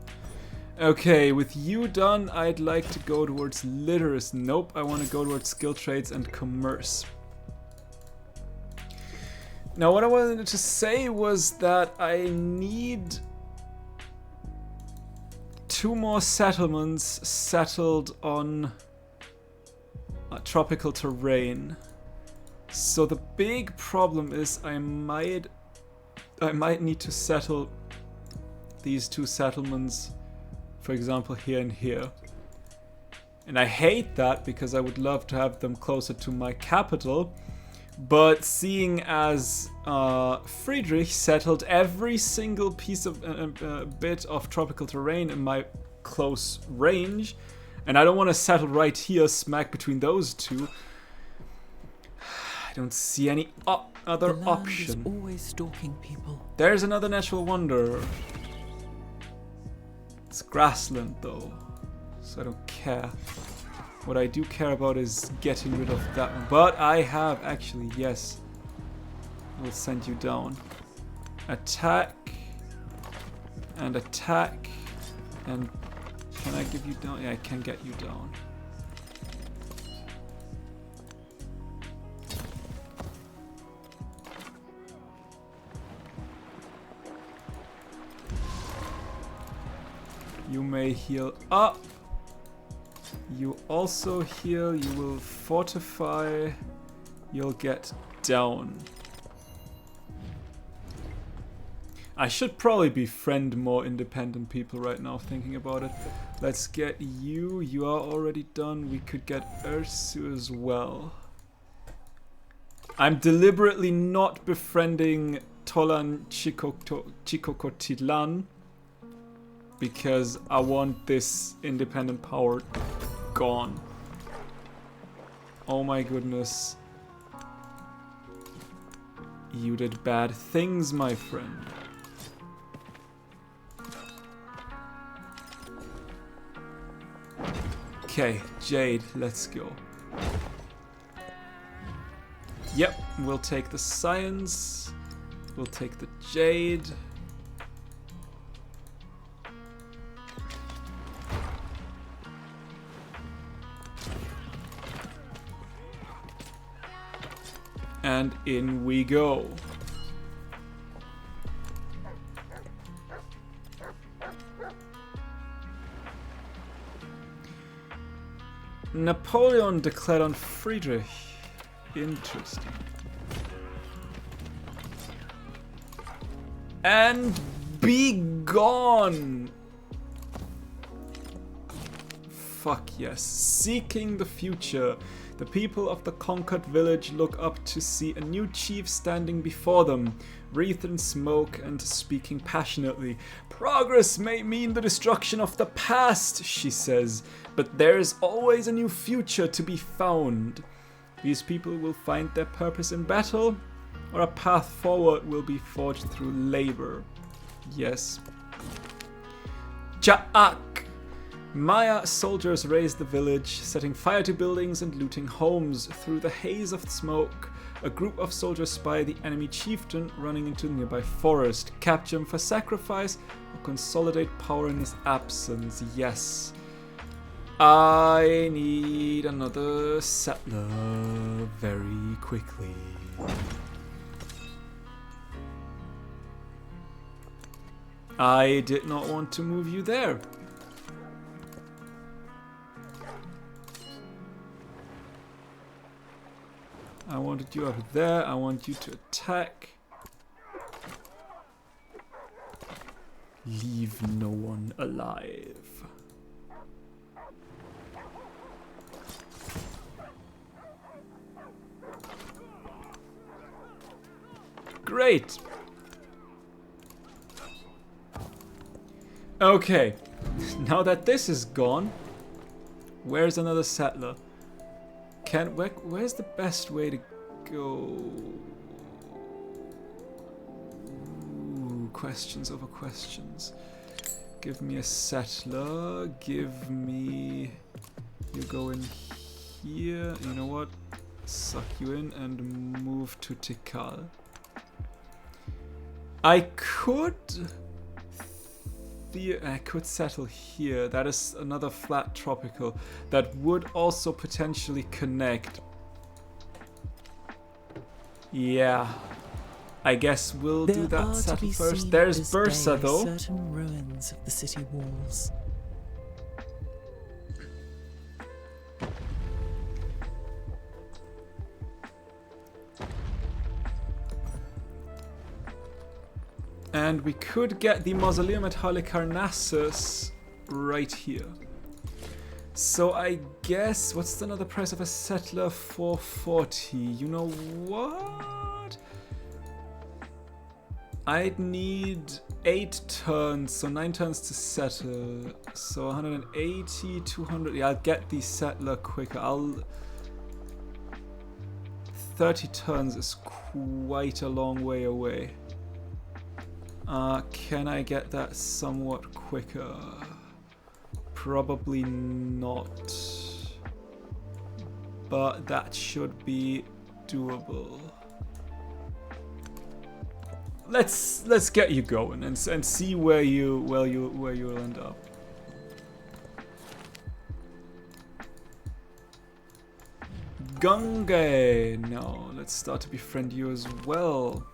Okay, with you done, I'd like to go towards literacy. Nope, I want to go towards skill trades and commerce. Now what I wanted to say was that I need 2 more settlements settled on tropical terrain. So the big problem is I might need to settle these 2 settlements, for example, here and here. And I hate that because I would love to have them closer to my capital. But seeing as Friedrich settled every single piece of bit of tropical terrain in my close range, and I don't want to settle right here, smack between those 2, I don't see any other option. Is always stalking people. There's another natural wonder. It's grassland though, so I don't care. What I do care about is getting rid of that one. But I have actually, yes. We'll send you down. Attack. And attack. And can I give you down? Yeah, I can get you down. You may heal up. You also heal. You will fortify. You'll get down. I should probably befriend more independent people right now, thinking about it. Let's get you. You are already done. We could get Ursu as well. I'm deliberately not befriending Tolan Chikokotitlan because I want this independent power gone. Oh my goodness. You did bad things, my friend. Okay, Jade, let's go. Yep, we'll take the science. We'll take the Jade. And in we go. Napoleon declared on Friedrich. Interesting. And be gone! Fuck yes. Seeking the future. The people of the conquered village look up to see a new chief standing before them, wreathed in smoke and speaking passionately. Progress may mean the destruction of the past, she says, but there is always a new future to be found. These people will find their purpose in battle, or a path forward will be forged through labor. Yes. Ja'ak! Maya soldiers raze the village, setting fire to buildings and looting homes. Through the haze of smoke, a group of soldiers spy the enemy chieftain running into the nearby forest. Capture him for sacrifice or consolidate power in his absence. Yes. I need another settler very quickly. I did not want to move you there. I wanted you up there. I want you to attack. Leave no one alive. Great. Okay. Now that this is gone, where's another settler? Where's the best way to go? Ooh, questions over questions. Give me a settler. Give me... You go in here. You know what? Suck you in and move to Tikal. I could settle here. That is another flat tropical that would also potentially connect. Yeah, I guess we'll do that settle first. There's Bursa though. Certain ruins of the city walls. And we could get the mausoleum at Halicarnassus right here. So I guess, what's another price of a settler? 440. You know what? I'd need 8 turns, so 9 turns to settle. So 180, 200. Yeah, I'll get the settler quicker. 30 turns is quite a long way away. Can I get that somewhat quicker? Probably not. But that should be doable. Let's get you going and see where you'll end up. Gunge! No, let's start to befriend you as well.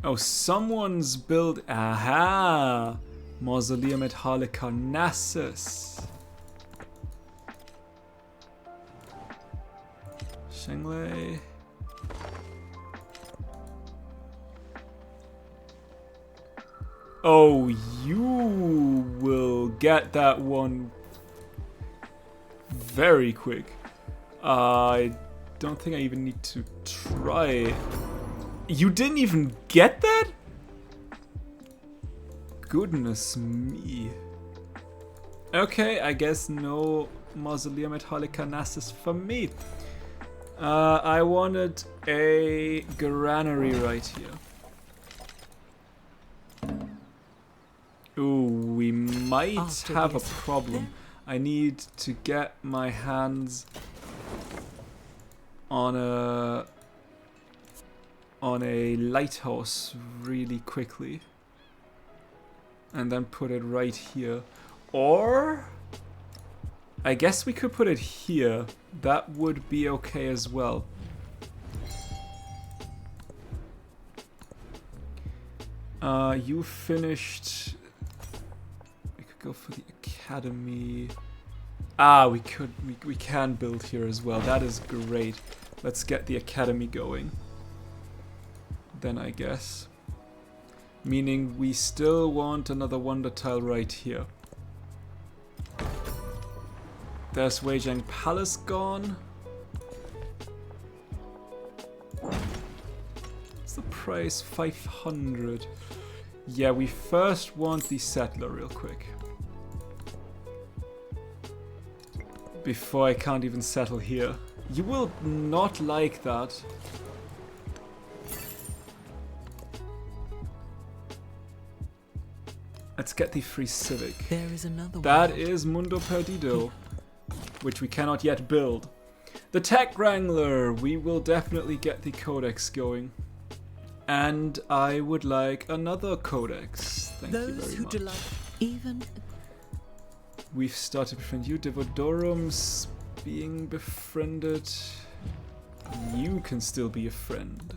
Oh, someone's built... Aha! Mausoleum at Halicarnassus. Shenglei. Oh, you will get that one very quick. I don't think I even need to try. You didn't even get that? Goodness me. Okay, I guess no Mausoleum at Halicarnassus for me. I wanted a granary right here. Ooh, we might have a problem. I need to get my hands on a lighthouse really quickly. And then put it right here. Or I guess we could put it here. That would be okay as well. You finished. We could go for the academy. Ah, we can build here as well. That is great. Let's get the academy going. Then I guess. Meaning we still want another wonder tile right here. There's Weijiang Palace gone. What's the price? 500. Yeah, we first want the settler real quick. Before I can't even settle here. You will not like that. Let's get the free civic. There is another That world. is Mundo Perdido, which we cannot yet build. The Tech Wrangler, we will definitely get the codex going. And I would like another codex. Thank you Those very who much. delight even We've started to befriend you. Devodorum's being befriended. You can still be a friend.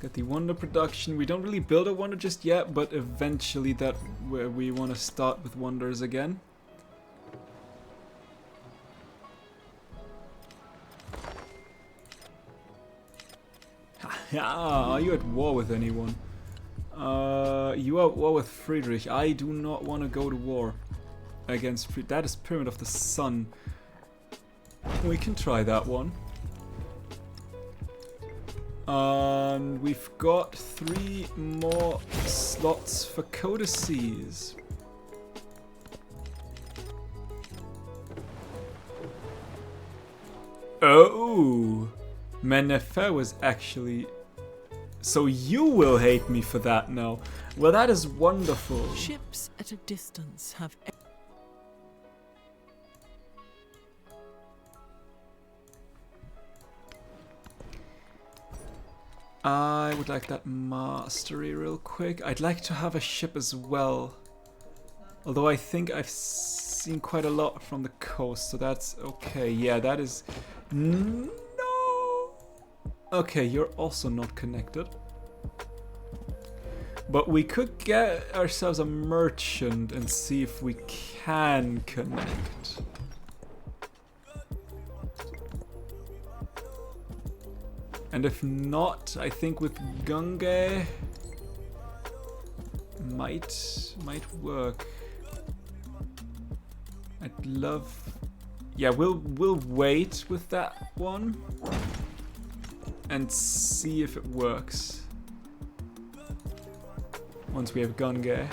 Get the wonder production. We don't really build a wonder just yet, but eventually that where we want to start with wonders again. Are you at war with anyone? You are at war with Friedrich. I do not want to go to war against Friedrich. That is Pyramid of the Sun. We can try that one. We've got 3 more slots for codices. Oh, Menefer was actually. So you will hate me for that now. Well, that is wonderful. ships at a distance have I would like that mastery real quick. I'd like to have a ship as well. Although I think I've seen quite a lot from the coast, so that's okay. Yeah, that is... No! Okay, you're also not connected. But we could get ourselves a merchant and see if we can connect. And if not, I think with Gunge might work. I'd love. Yeah, we'll wait with that one and see if it works. Once we have Gunge.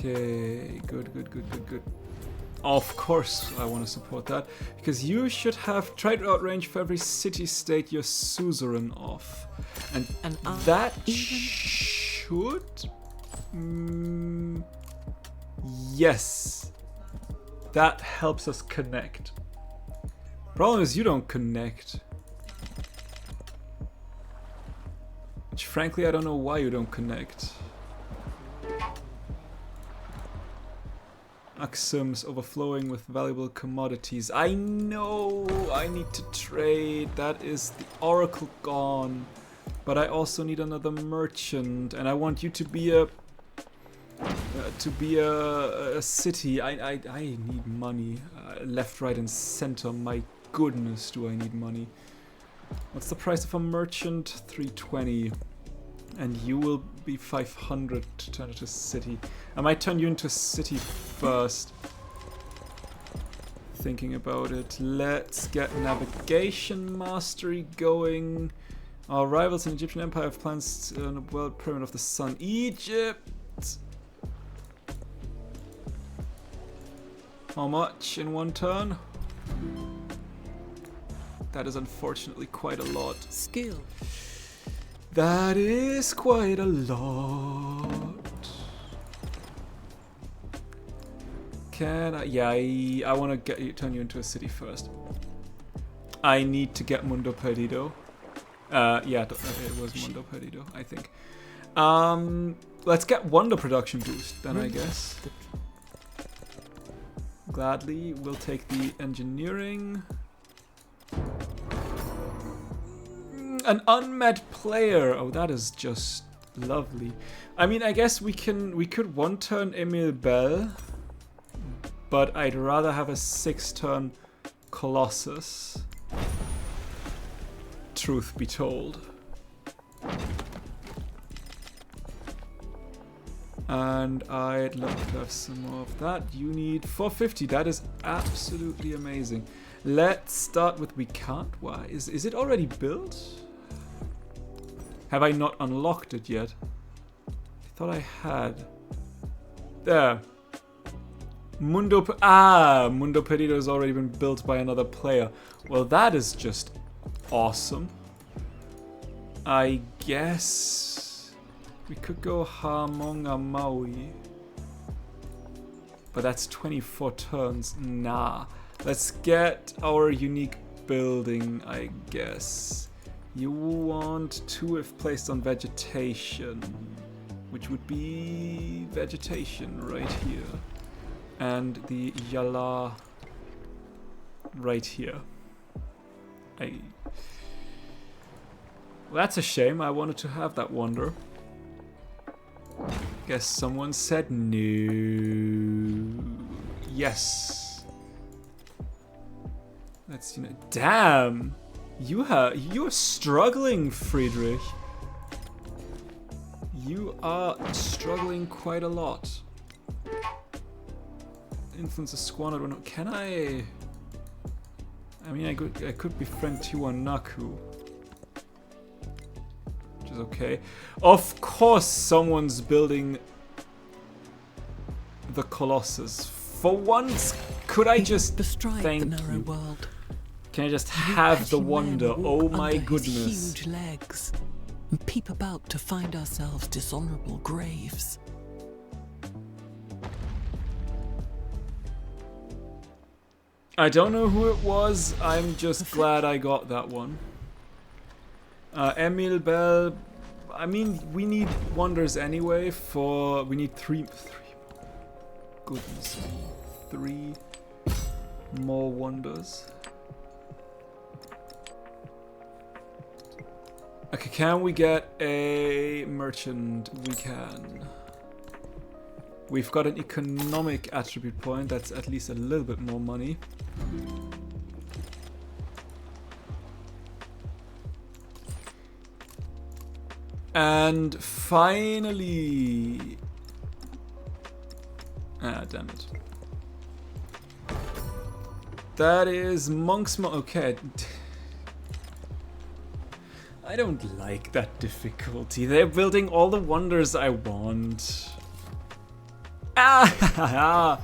Okay, good. Of course I want to support that, because you should have trade route range for every city-state you're suzerain of. And that should... yes. That helps us connect. Problem is you don't connect. frankly, I don't know why you don't connect. Axums overflowing with valuable commodities. I know I need to trade. That is the oracle gone. But I also need another merchant, and I want you to be a city. I need money. Left, right, and center. My goodness, do I need money. What's the price of a merchant? 320. And you will be 500 to turn into a city. I might turn you into a city first. Thinking about it. Let's get navigation mastery going. Our rivals in the Egyptian Empire have plans on the world pyramid of the sun. Egypt! How much in one turn? That is unfortunately quite a lot. Skill. That is quite a lot. Can I? Yeah, I want to turn you into a city first. I need to get Mundo Perdido. Yeah, it was Mundo Perdido, I think. Let's get Wonder Production boost, then I guess. Gladly, we'll take the engineering. An unmet player. Oh, that is just lovely. I mean, I guess we could one turn Emil Bell, but I'd rather have a 6-turn Colossus. Truth be told. And I'd love to have some more of that. You need 450. That is absolutely amazing. Let's start with we can't. Why? Is it already built? Have I not unlocked it yet? I thought I had. There. Mundo Perdido has already been built by another player. Well, that is just awesome. I guess we could go Hamonga Maui. But that's 24 turns. Nah. Let's get our unique building, I guess. You want 2 if placed on vegetation, which would be vegetation right here. And the Yala right here. Well, that's a shame. I wanted to have that wonder. Guess someone said no. Yes. That's, you know, damn. You're struggling, Friedrich. You are struggling quite a lot. Influence a squandered one. Can I? I mean, I could befriend Tiwanaku, which is okay. Of course, someone's building the Colossus. For once, could I just thank the narrow you? World. Can I just have the wonder? Oh my goodness. Huge legs and peep about to find ourselves dishonorable graves. I don't know who it was. I'm just glad I got that one. Emil Bell. I mean, we need wonders anyway. We need three. Goodness me, 3 more wonders. Okay, can we get a merchant? We can. We've got an economic attribute point. That's at least a little bit more money. And finally... Ah, damn it. That is Monk's okay. I don't like that difficulty. They're building all the wonders I want. Ah,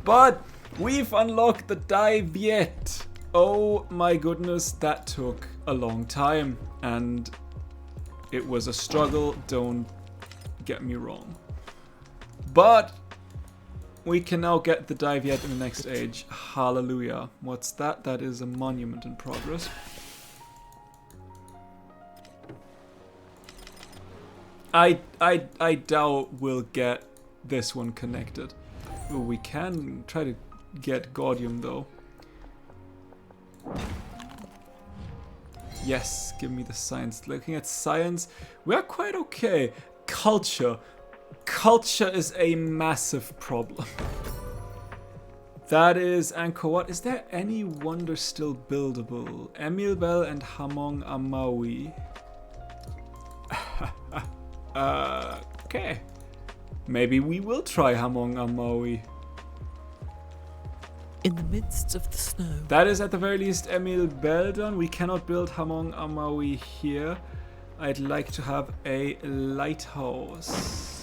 but we've unlocked the dive yet. Oh my goodness, that took a long time. And it was a struggle, don't get me wrong. But we can now get the dive yet in the next age. Hallelujah. What's that? That is a monument in progress. I doubt we'll get this one connected. Ooh, we can try to get Gaudium though. Yes, give me the science. Looking at science, we are quite okay. Culture. Culture is a massive problem. That is Angkor Wat. Is there any wonder still buildable? Emil Bell and Hamong Amawi. Okay. Maybe we will try Hamong Amawi. In the midst of the snow. That is at the very least Emil Bell done. We cannot build Hamong Amawi here. I'd like to have a lighthouse.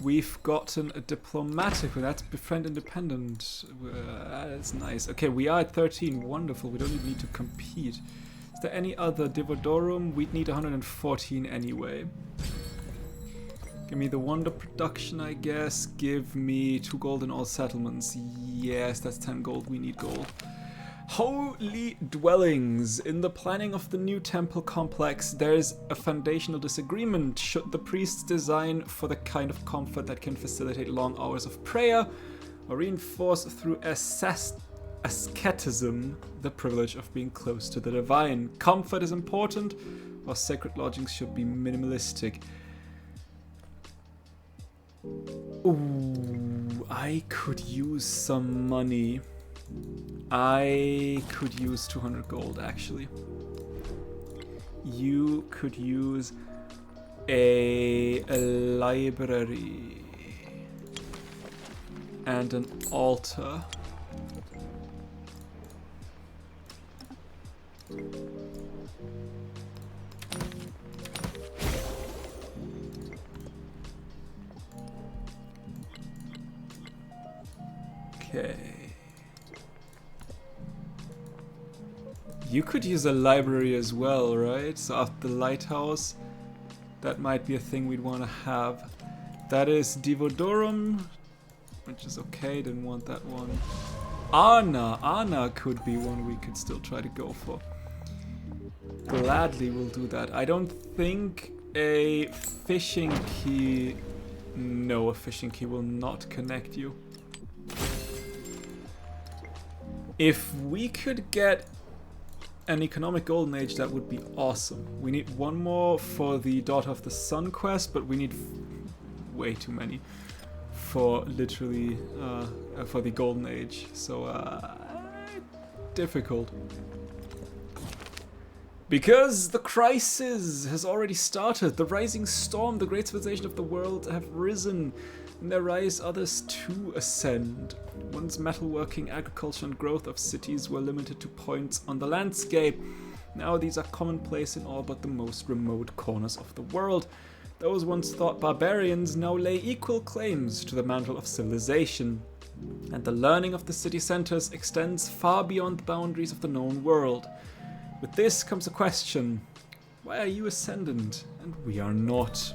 We've gotten a diplomatic, that's befriend independent. That's nice. Okay, we are at 13. Wonderful. We don't even need to compete. Is there any other Divodorum? We'd need 114 anyway. Give me the wonder production, I guess. Give me 2 gold in all settlements. Yes, that's 10 gold. We need gold. Holy dwellings. In the planning of the new temple complex, there's a foundational disagreement. Should the priests design for the kind of comfort that can facilitate long hours of prayer, or reinforce through asceticism the privilege of being close to the divine? Comfort is important, or sacred lodgings should be minimalistic. Ooh, I could use some money. I could use 200 gold, actually. You could use a library and an altar. Okay. You could use a library as well, right? So after the lighthouse, that might be a thing we'd want to have. That is Divodorum, which is okay, didn't want that one. Anna could be one we could still try to go for. Gladly we'll do that. I don't think a fishing key... No, a fishing key will not connect you. If we could get an economic golden age, that would be awesome. We need one more for the Daughter of the Sun quest, but we need way too many for literally for the golden age. So difficult. Because the crisis has already started. The rising storm, the great civilization of the world have risen. In their rise, others too ascend. Once metalworking, agriculture, and growth of cities were limited to points on the landscape. Now these are commonplace in all but the most remote corners of the world. Those once thought barbarians now lay equal claims to the mantle of civilization. And the learning of the city centers extends far beyond the boundaries of the known world. With this comes a question. Why are you ascendant and we are not?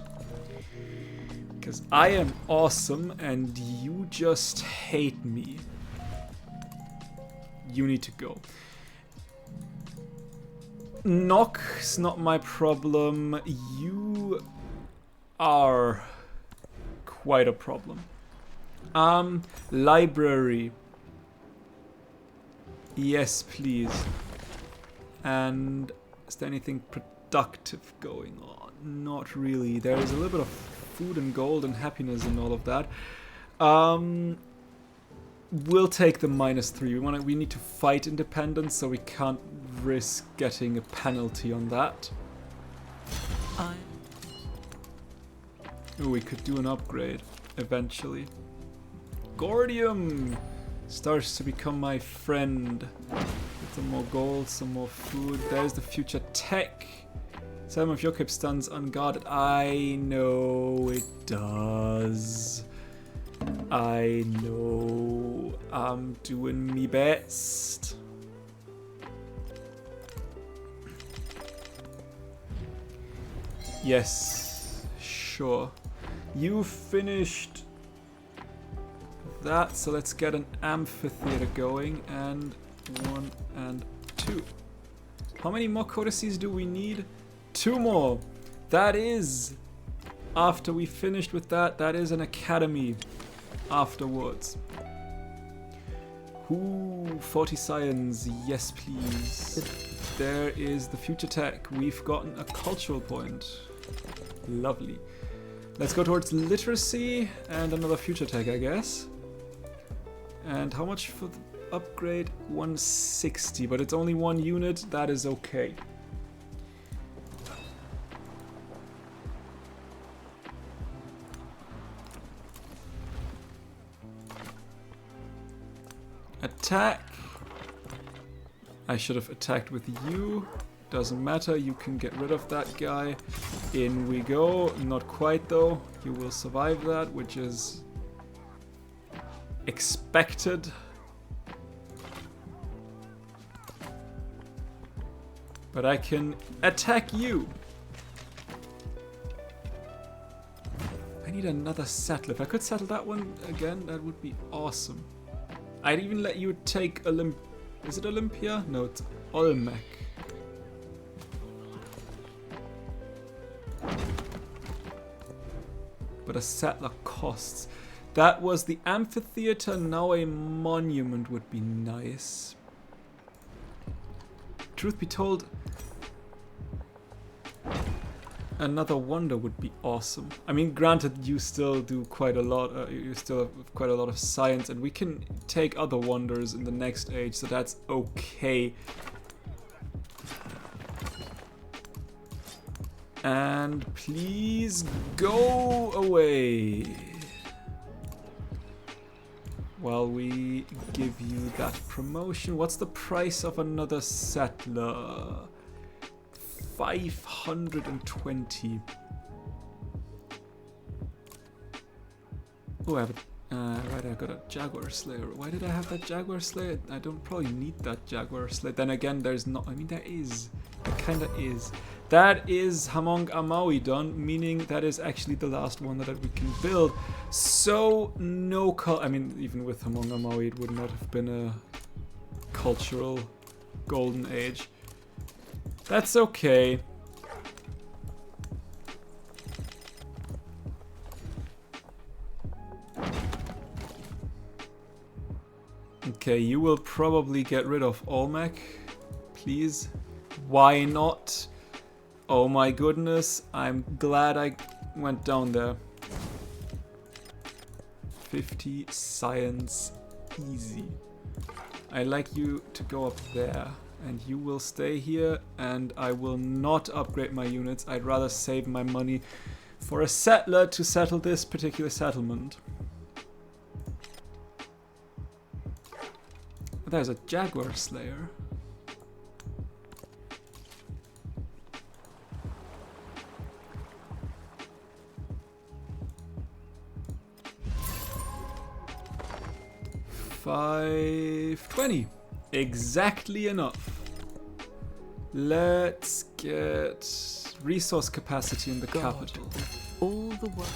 Because I am awesome and you just hate me. You need to go. Knock's not my problem. You are quite a problem. Library. Yes, please. And is there anything productive going on? Not really. There is a little bit of food and gold and happiness and all of that. We'll take the -3. We need to fight independence, so we can't risk getting a penalty on that. Ooh, we could do an upgrade eventually. Gordium starts to become my friend. Get some more gold, some more food. There's the future tech. Some of your cape stuns unguarded. I know it does. I know. I'm doing me best. Yes, sure. You finished that, so let's get an amphitheater going. And 1 and 2. How many more codices do we need? 2 more. That is, after we finished with that, that is an academy afterwards. Ooh, 40 science, yes please. There is the future tech. We've gotten a cultural point. Lovely. Let's go towards literacy and another future tech, I guess. And how much for the upgrade? 160, but it's only 1 unit. That is okay. Attack. I should have attacked with you. Doesn't matter, you can get rid of that guy. In we go. Not quite though. You will survive that, which is expected. But I can attack you. I need another settler. If I could settle that one again, that would be awesome. I'd even let you take Is it Olympia? No, it's Olmec. But a settler costs. That was the amphitheater, now a monument would be nice. Truth be told, another wonder would be awesome. I mean, granted, you still do quite a lot. You still have quite a lot of science, and we can take other wonders in the next age, so that's okay. And please go away while we give you that promotion. What's the price of another settler? 520. Oh, I have a, right, I got a Jaguar Slayer. Why did I have that Jaguar Slayer? I don't probably need that Jaguar Slayer. Then again, there's not, I mean, there is. There kinda is. That is Hamong Amawi done, meaning that is actually the last one that we can build. So, no I mean, even with Hamong Amawi, it would not have been a cultural golden age. That's okay. Okay, you will probably get rid of Olmec, please. Why not? Oh my goodness, I'm glad I went down there. 50 science, easy. I'd like you to go up there. And you will stay here, and I will not upgrade my units. I'd rather save my money for a settler to settle this particular settlement. There's a Jaguar Slayer. $520. Exactly enough. Let's get resource capacity in the capital. All the world.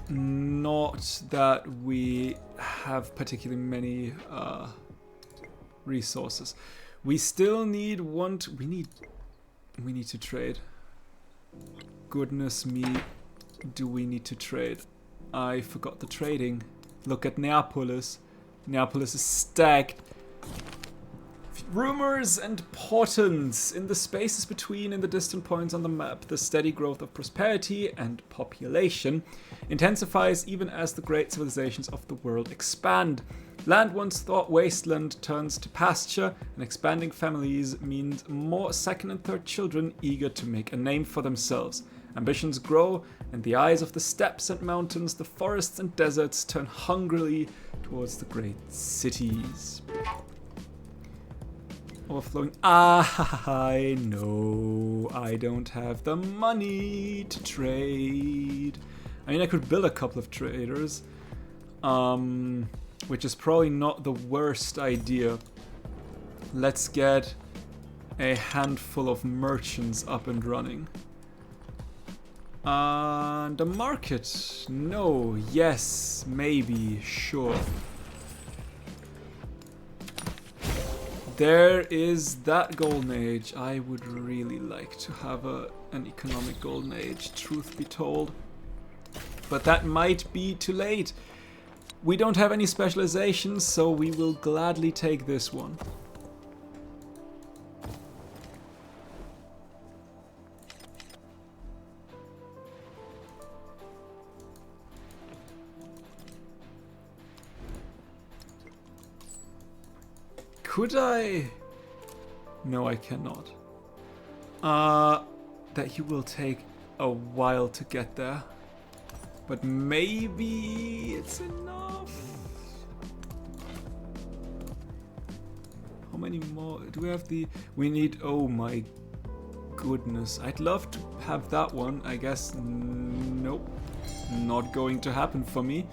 Not that we have particularly many resources. We still need we need to trade. Goodness me, do we need to trade? I forgot the trading. Look at Neapolis. Neapolis is stacked. Rumors and portents in the spaces between in the distant points on the map. The steady growth of prosperity and population intensifies even as the great civilizations of the world expand. Land once thought wasteland turns to pasture, and expanding families means more second and third children eager to make a name for themselves. Ambitions grow, and the eyes of the steppes and mountains, the forests and deserts turn hungrily towards the great cities. Overflowing. I know I don't have the money to trade. I mean, I could build a couple of traders, which is probably not the worst idea. Let's get a handful of merchants up and running. The market. No. Yes. Maybe. Sure. there is that golden age. I would really like to have an economic golden age, truth be told. But that might be too late. We don't have any specializations, so we will gladly take this one. Could I? No, I cannot. That you will take a while to get there. But maybe it's enough. How many more? Do we have we need, oh my goodness. I'd love to have that one. I guess, nope. Not going to happen for me.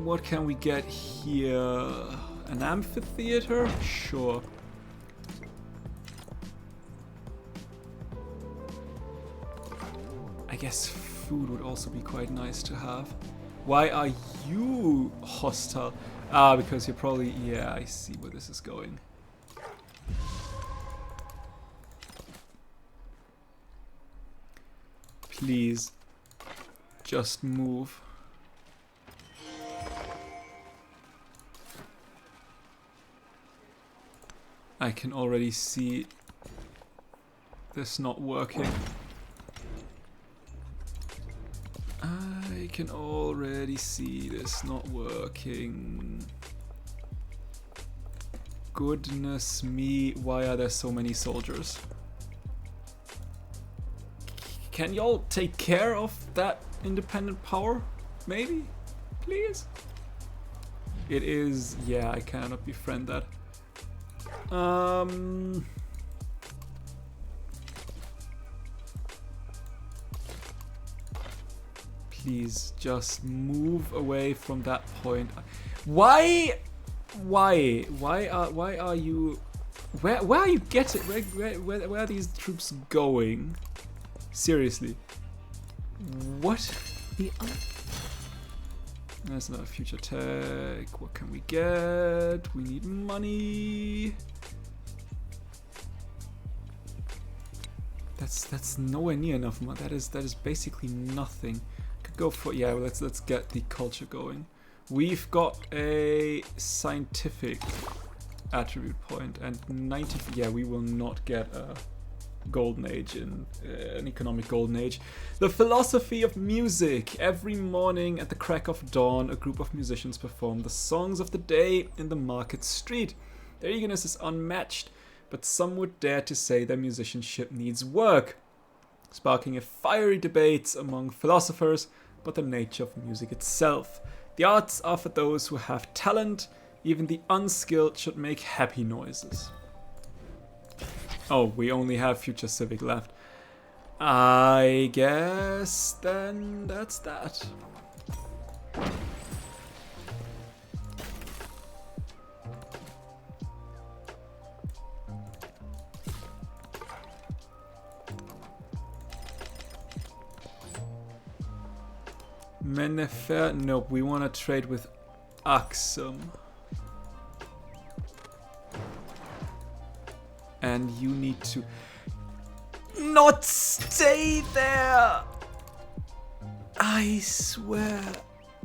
What can we get here? An amphitheater? Sure. I guess food would also be quite nice to have. Why are you hostile? Ah, because you're probably... Yeah, I see where this is going. Please, just move. I can already see this not working. I can already see this not working. Goodness me, why are there so many soldiers? Can y'all take care of that independent power? Maybe? Please? It is... Yeah, I cannot befriend that. Please just move away from that point. Why are you? Where are you getting? Where are these troops going? Seriously. What? There's another future tech. What can we get? We need money. That's nowhere near enough. That is basically nothing. Could go for, yeah. Let's get the culture going. We've got a scientific attribute point and 90. Yeah, we will not get a golden age in an economic golden age. The philosophy of music. Every morning at the crack of dawn, a group of musicians perform the songs of the day in the market street. Their eagerness is unmatched, but some would dare to say their musicianship needs work, sparking a fiery debate among philosophers about the nature of music itself. The arts are for those who have talent. Even the unskilled should make happy noises. Oh, we only have Future Civic left. I guess then that's that. Menefer, nope, we want to trade with Axum. And you need to not stay there. I swear.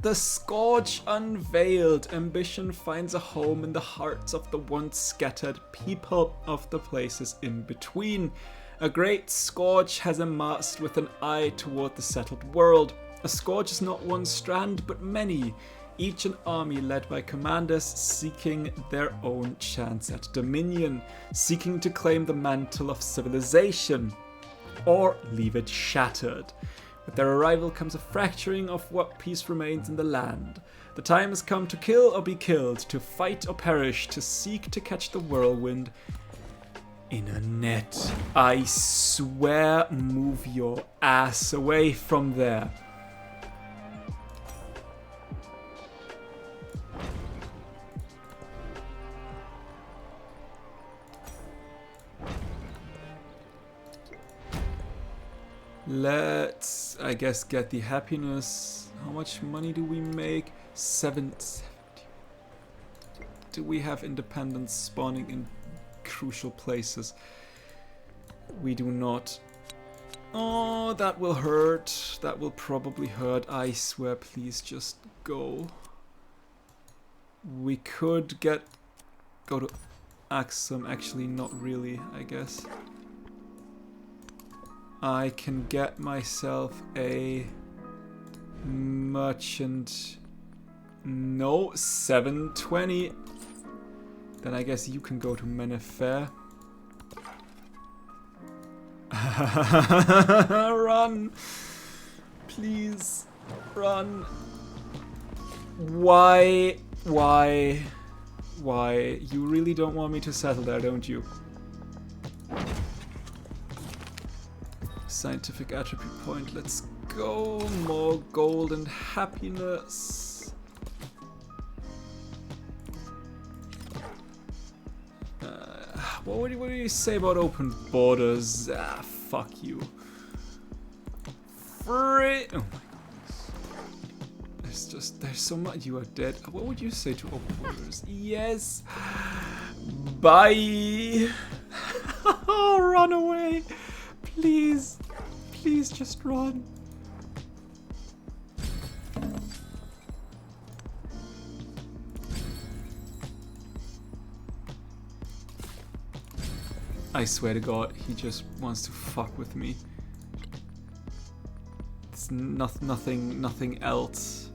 The scourge unveiled. Ambition finds a home in the hearts of the once scattered people of the places in between. A great scourge has a mast with an eye toward the settled world. A scourge is not one strand, but many, each an army led by commanders seeking their own chance at dominion, seeking to claim the mantle of civilization, or leave it shattered. With their arrival comes a fracturing of what peace remains in the land. The time has come to kill or be killed, to fight or perish, to seek to catch the whirlwind in a net. I swear, move your ass away from there. Let's, I guess, get the happiness. How much money do we make? 770. Do we have independents spawning in crucial places? We do not. Oh, that will hurt. That will probably hurt. I swear, please just go. We could go to Axum. Actually, not really, I guess. I can get myself a merchant. No, 720. Then I guess you can go to Menefair. Run! Please, run. Why? Why? Why? You really don't want me to settle there, don't you? Scientific attribute point, let's go. More gold and happiness. What do you say about open borders? Ah, fuck you. Free. Oh my goodness. There's so much. You are dead. What would you say to open borders? Yes. Bye. Run away. Please. Please just run. I swear to God, he just wants to fuck with me. It's nothing else.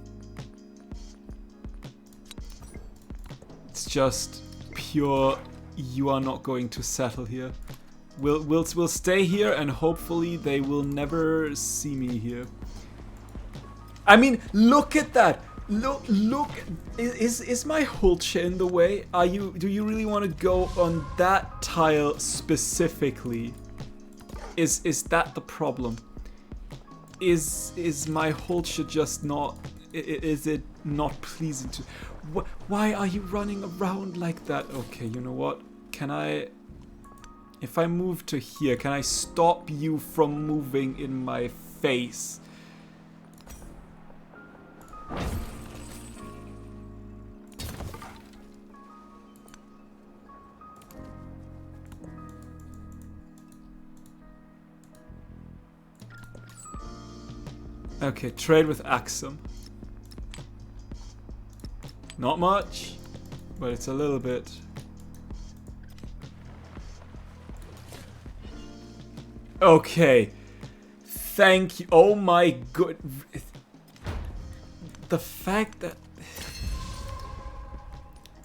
It's just pure, you are not going to settle here. We'll stay here and hopefully they will never see me here. I mean, look at that! Look! Is my Hulch in the way? Do you really want to go on that tile specifically? Is that the problem? Is my Hulch just not? Is it not pleasing to? Why are you running around like that? Okay, you know what? Can I? If I move to here, can I stop you from moving in my face? Okay, trade with Axum. Not much, but it's a little bit. Okay. Thank you. Oh my god. The fact that...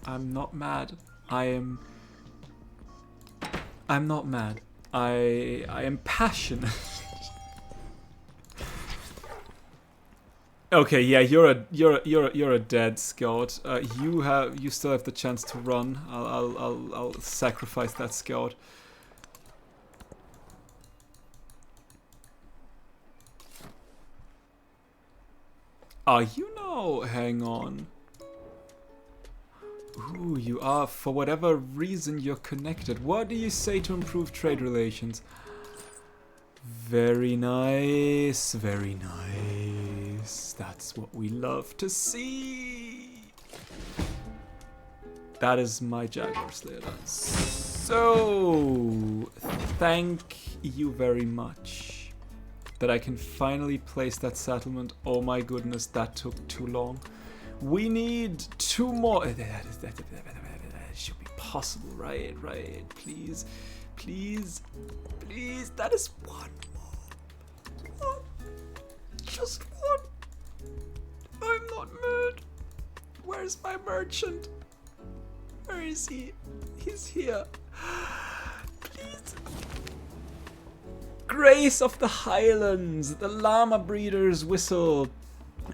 I'm not mad. I'm not mad. I am passionate. Okay, yeah, you're a dead scout. You still have the chance to run. I'll sacrifice that scout. You know, hang on. Ooh, you are, for whatever reason, you're connected. What do you say to improve trade relations? Very nice, very nice. That's what we love to see. That is my Jaguar Slayer. So, thank you very much. That I can finally place that settlement. Oh my goodness, that took too long. We need 2 more. That should be possible, right? Right, please. Please. Please, that is 1 more. 1. Just 1. I'm not mad. Where's my merchant? Where is he? He's here. Please. Grace of the Highlands, the llama breeder's whistle,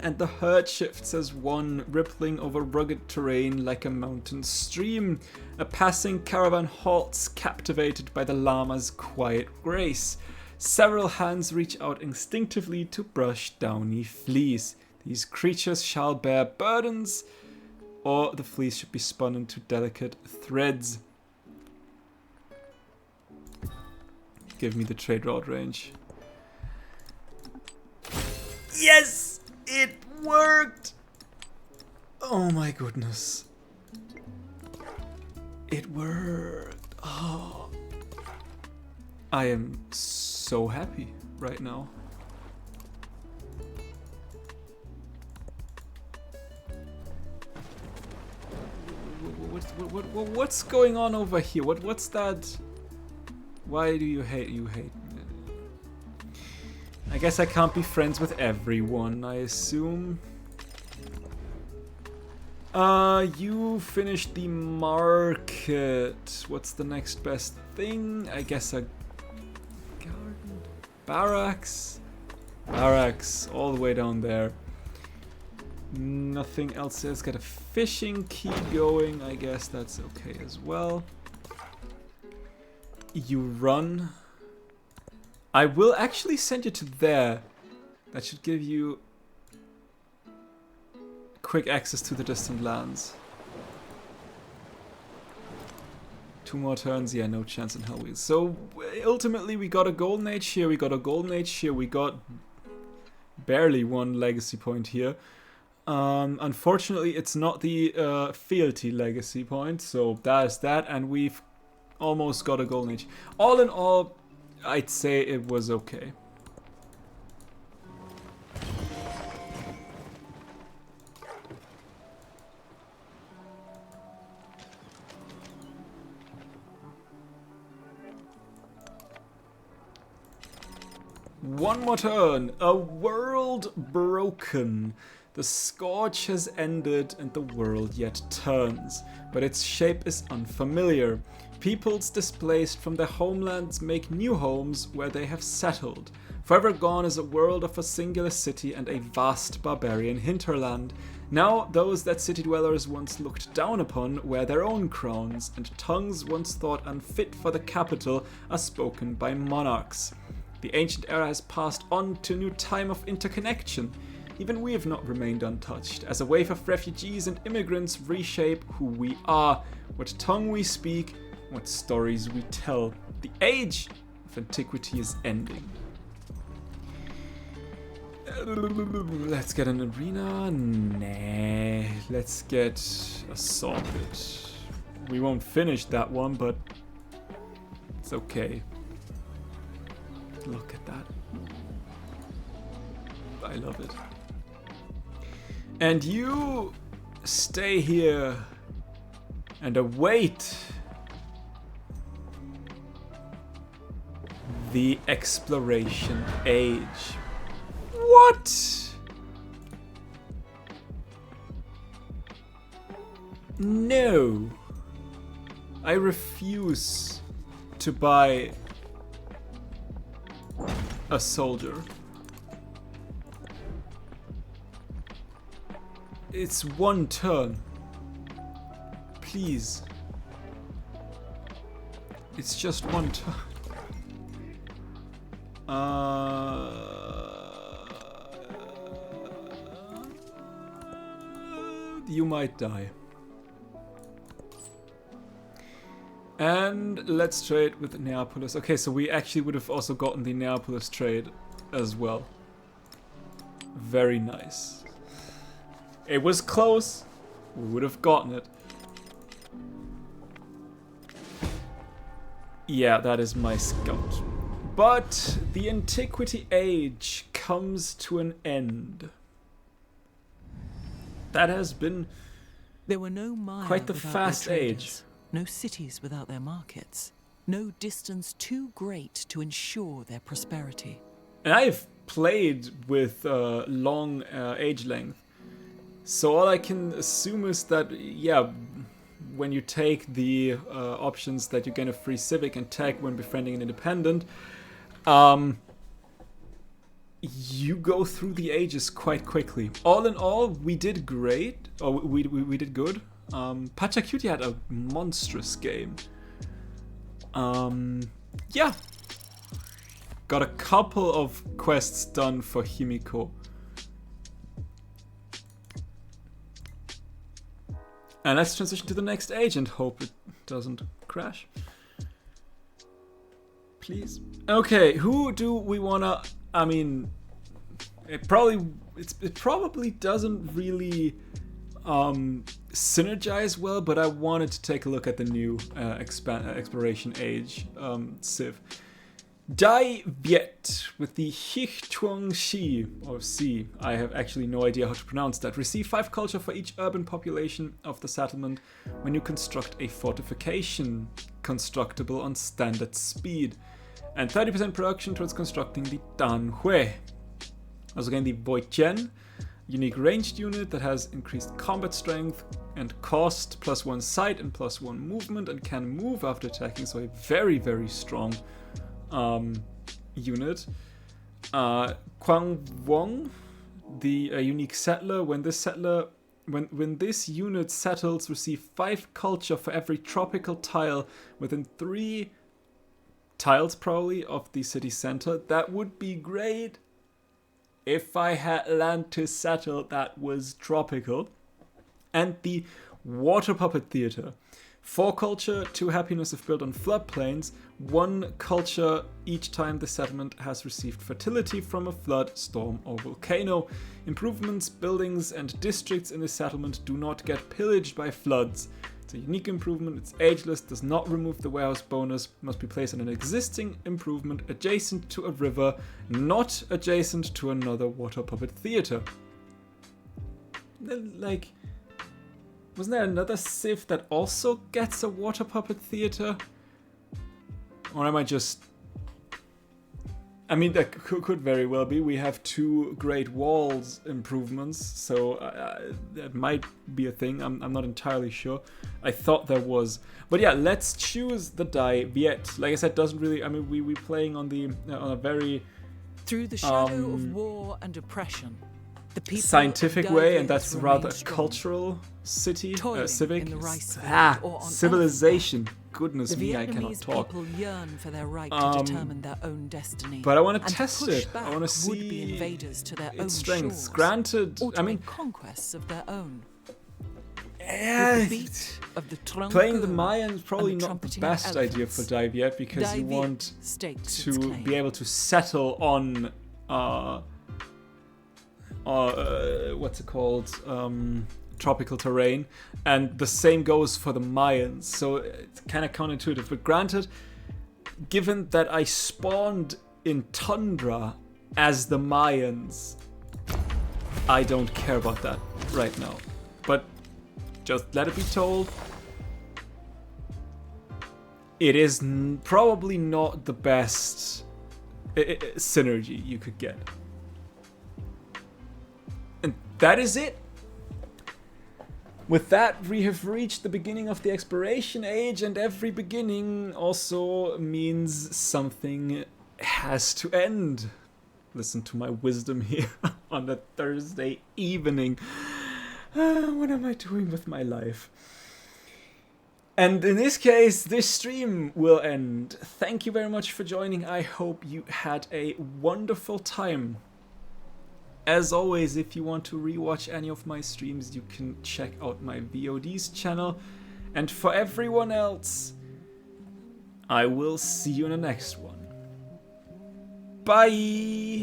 and the herd shifts as one, rippling over rugged terrain like a mountain stream. A passing caravan halts, captivated by the llama's quiet grace. Several hands reach out instinctively to brush downy fleas. These creatures shall bear burdens, or the fleas should be spun into delicate threads. Give me the trade route range. Yes! It worked! Oh my goodness. It worked. Oh. I am so happy right now. What's going on over here? What's that? Why do you hate? You hate me. I guess I can't be friends with everyone, I assume. You finished the market. What's the next best thing? I guess a garden. Barracks. Barracks, all the way down there. Nothing else has got a fishing key going. I guess that's okay as well. You run. I will actually send you to there. That should give you quick access to the distant lands. 2 more turns, yeah, no chance in hell. So ultimately we got a golden age here, we got a golden age here, we got barely 1 legacy point here. Unfortunately it's not the fealty legacy point, so that is that, and we've almost got a golden age. All in all, I'd say it was okay. One more turn. A world broken. The scourge has ended and the world yet turns, but its shape is unfamiliar. Peoples displaced from their homelands make new homes where they have settled. Forever gone is a world of a singular city and a vast barbarian hinterland. Now those that city dwellers once looked down upon wear their own crowns, and tongues once thought unfit for the capital are spoken by monarchs. The ancient era has passed on to a new time of interconnection. Even we have not remained untouched, as a wave of refugees and immigrants reshape who we are, what tongue we speak, what stories we tell. The age of antiquity is ending. Let's get an arena. Nah, let's get a socket. We won't finish that one, but it's okay. Look at that. I love it. And you stay here and await the exploration age. What? No. I refuse to buy a soldier. It's 1 turn. Please. It's just 1 turn. You might die. And let's trade with Neapolis. Okay, so we actually would have also gotten the Neapolis trade as well. Very nice. It was close. We would have gotten it. Yeah, that is my scout. But the Antiquity Age comes to an end. That has been There were no miles quite the without fast their age. traders, no cities without their markets, no distance too great to ensure their prosperity. And I've played with long age length. So all I can assume is that, yeah, when you take the options that you gain a free civic and tech when befriending an independent, you go through the ages quite quickly. All in all, we did great. Or we did good. Pachacuti had a monstrous game. Yeah. Got a couple of quests done for Himiko. And let's transition to the next age and hope it doesn't crash. Please. Okay, who do we wanna... I mean, it probably doesn't really synergize well, but I wanted to take a look at the new Exploration Age civ. Dai Viet with the Hichtuang Shi, or Si, I have actually no idea how to pronounce that. Receive 5 culture for each urban population of the settlement when you construct a fortification constructible on standard speed. And 30% production towards constructing the Dan Hui. Also again the Voitian, unique ranged unit that has increased combat strength and cost, +1 sight and +1 movement, and can move after attacking, so a very, very strong unit. Quang Wong, the unique settler. When this unit settles, receive 5 culture for every tropical tile within 3 tiles probably of the city center. That would be great if I had land to settle that was tropical. And the Water Puppet Theater. 4 culture, 2 happiness if built on floodplains, 1 culture each time the settlement has received fertility from a flood, storm, or volcano. Improvements, buildings, and districts in the settlement do not get pillaged by floods. It's a unique improvement, it's ageless, does not remove the warehouse bonus, must be placed on an existing improvement adjacent to a river, not adjacent to another Water Puppet Theater. Like, wasn't there another civ that also gets a Water Puppet Theater? Or am I just... I mean, that could very well be. We have 2 Great Walls improvements, so that might be a thing. I'm not entirely sure. I thought there was. But yeah, let's choose the Dai Viet. Like I said, doesn't really... I mean, we're playing on the on a very... Through the shadow of war and oppression, the people scientific of way, and Dai that's Viet rather a remain strong, cultural city, toiling civic. in the rice field or on Civilization. Goodness The me, I cannot Vietnamese talk. people yearn for their right to determine their own destiny. But I want to and test push it. back I want to would-be see invaders to their own its strengths. shores, Granted, or to I mean, make conquests of their own. yeah, With the beat of the playing the truncoon Mayans is probably and the not the trumpeting of best idea for elephants, Dai Viet, because Dai you Viet want stakes to its claim. be able to settle on what's it called, tropical terrain, and the same goes for the Mayans, so it's kind of counterintuitive. But granted, given that I spawned in tundra as the Mayans, I don't care about that right now. But just let it be told, it is probably not the best synergy you could get. And that is it. With that, we have reached the beginning of the Exploration Age, and every beginning also means something has to end. Listen to my wisdom here on a Thursday evening. What am I doing with my life? And in this case, this stream will end. Thank you very much for joining. I hope you had a wonderful time. As always, if you want to rewatch any of my streams, you can check out my VODs channel. And for everyone else, I will see you in the next one. Bye!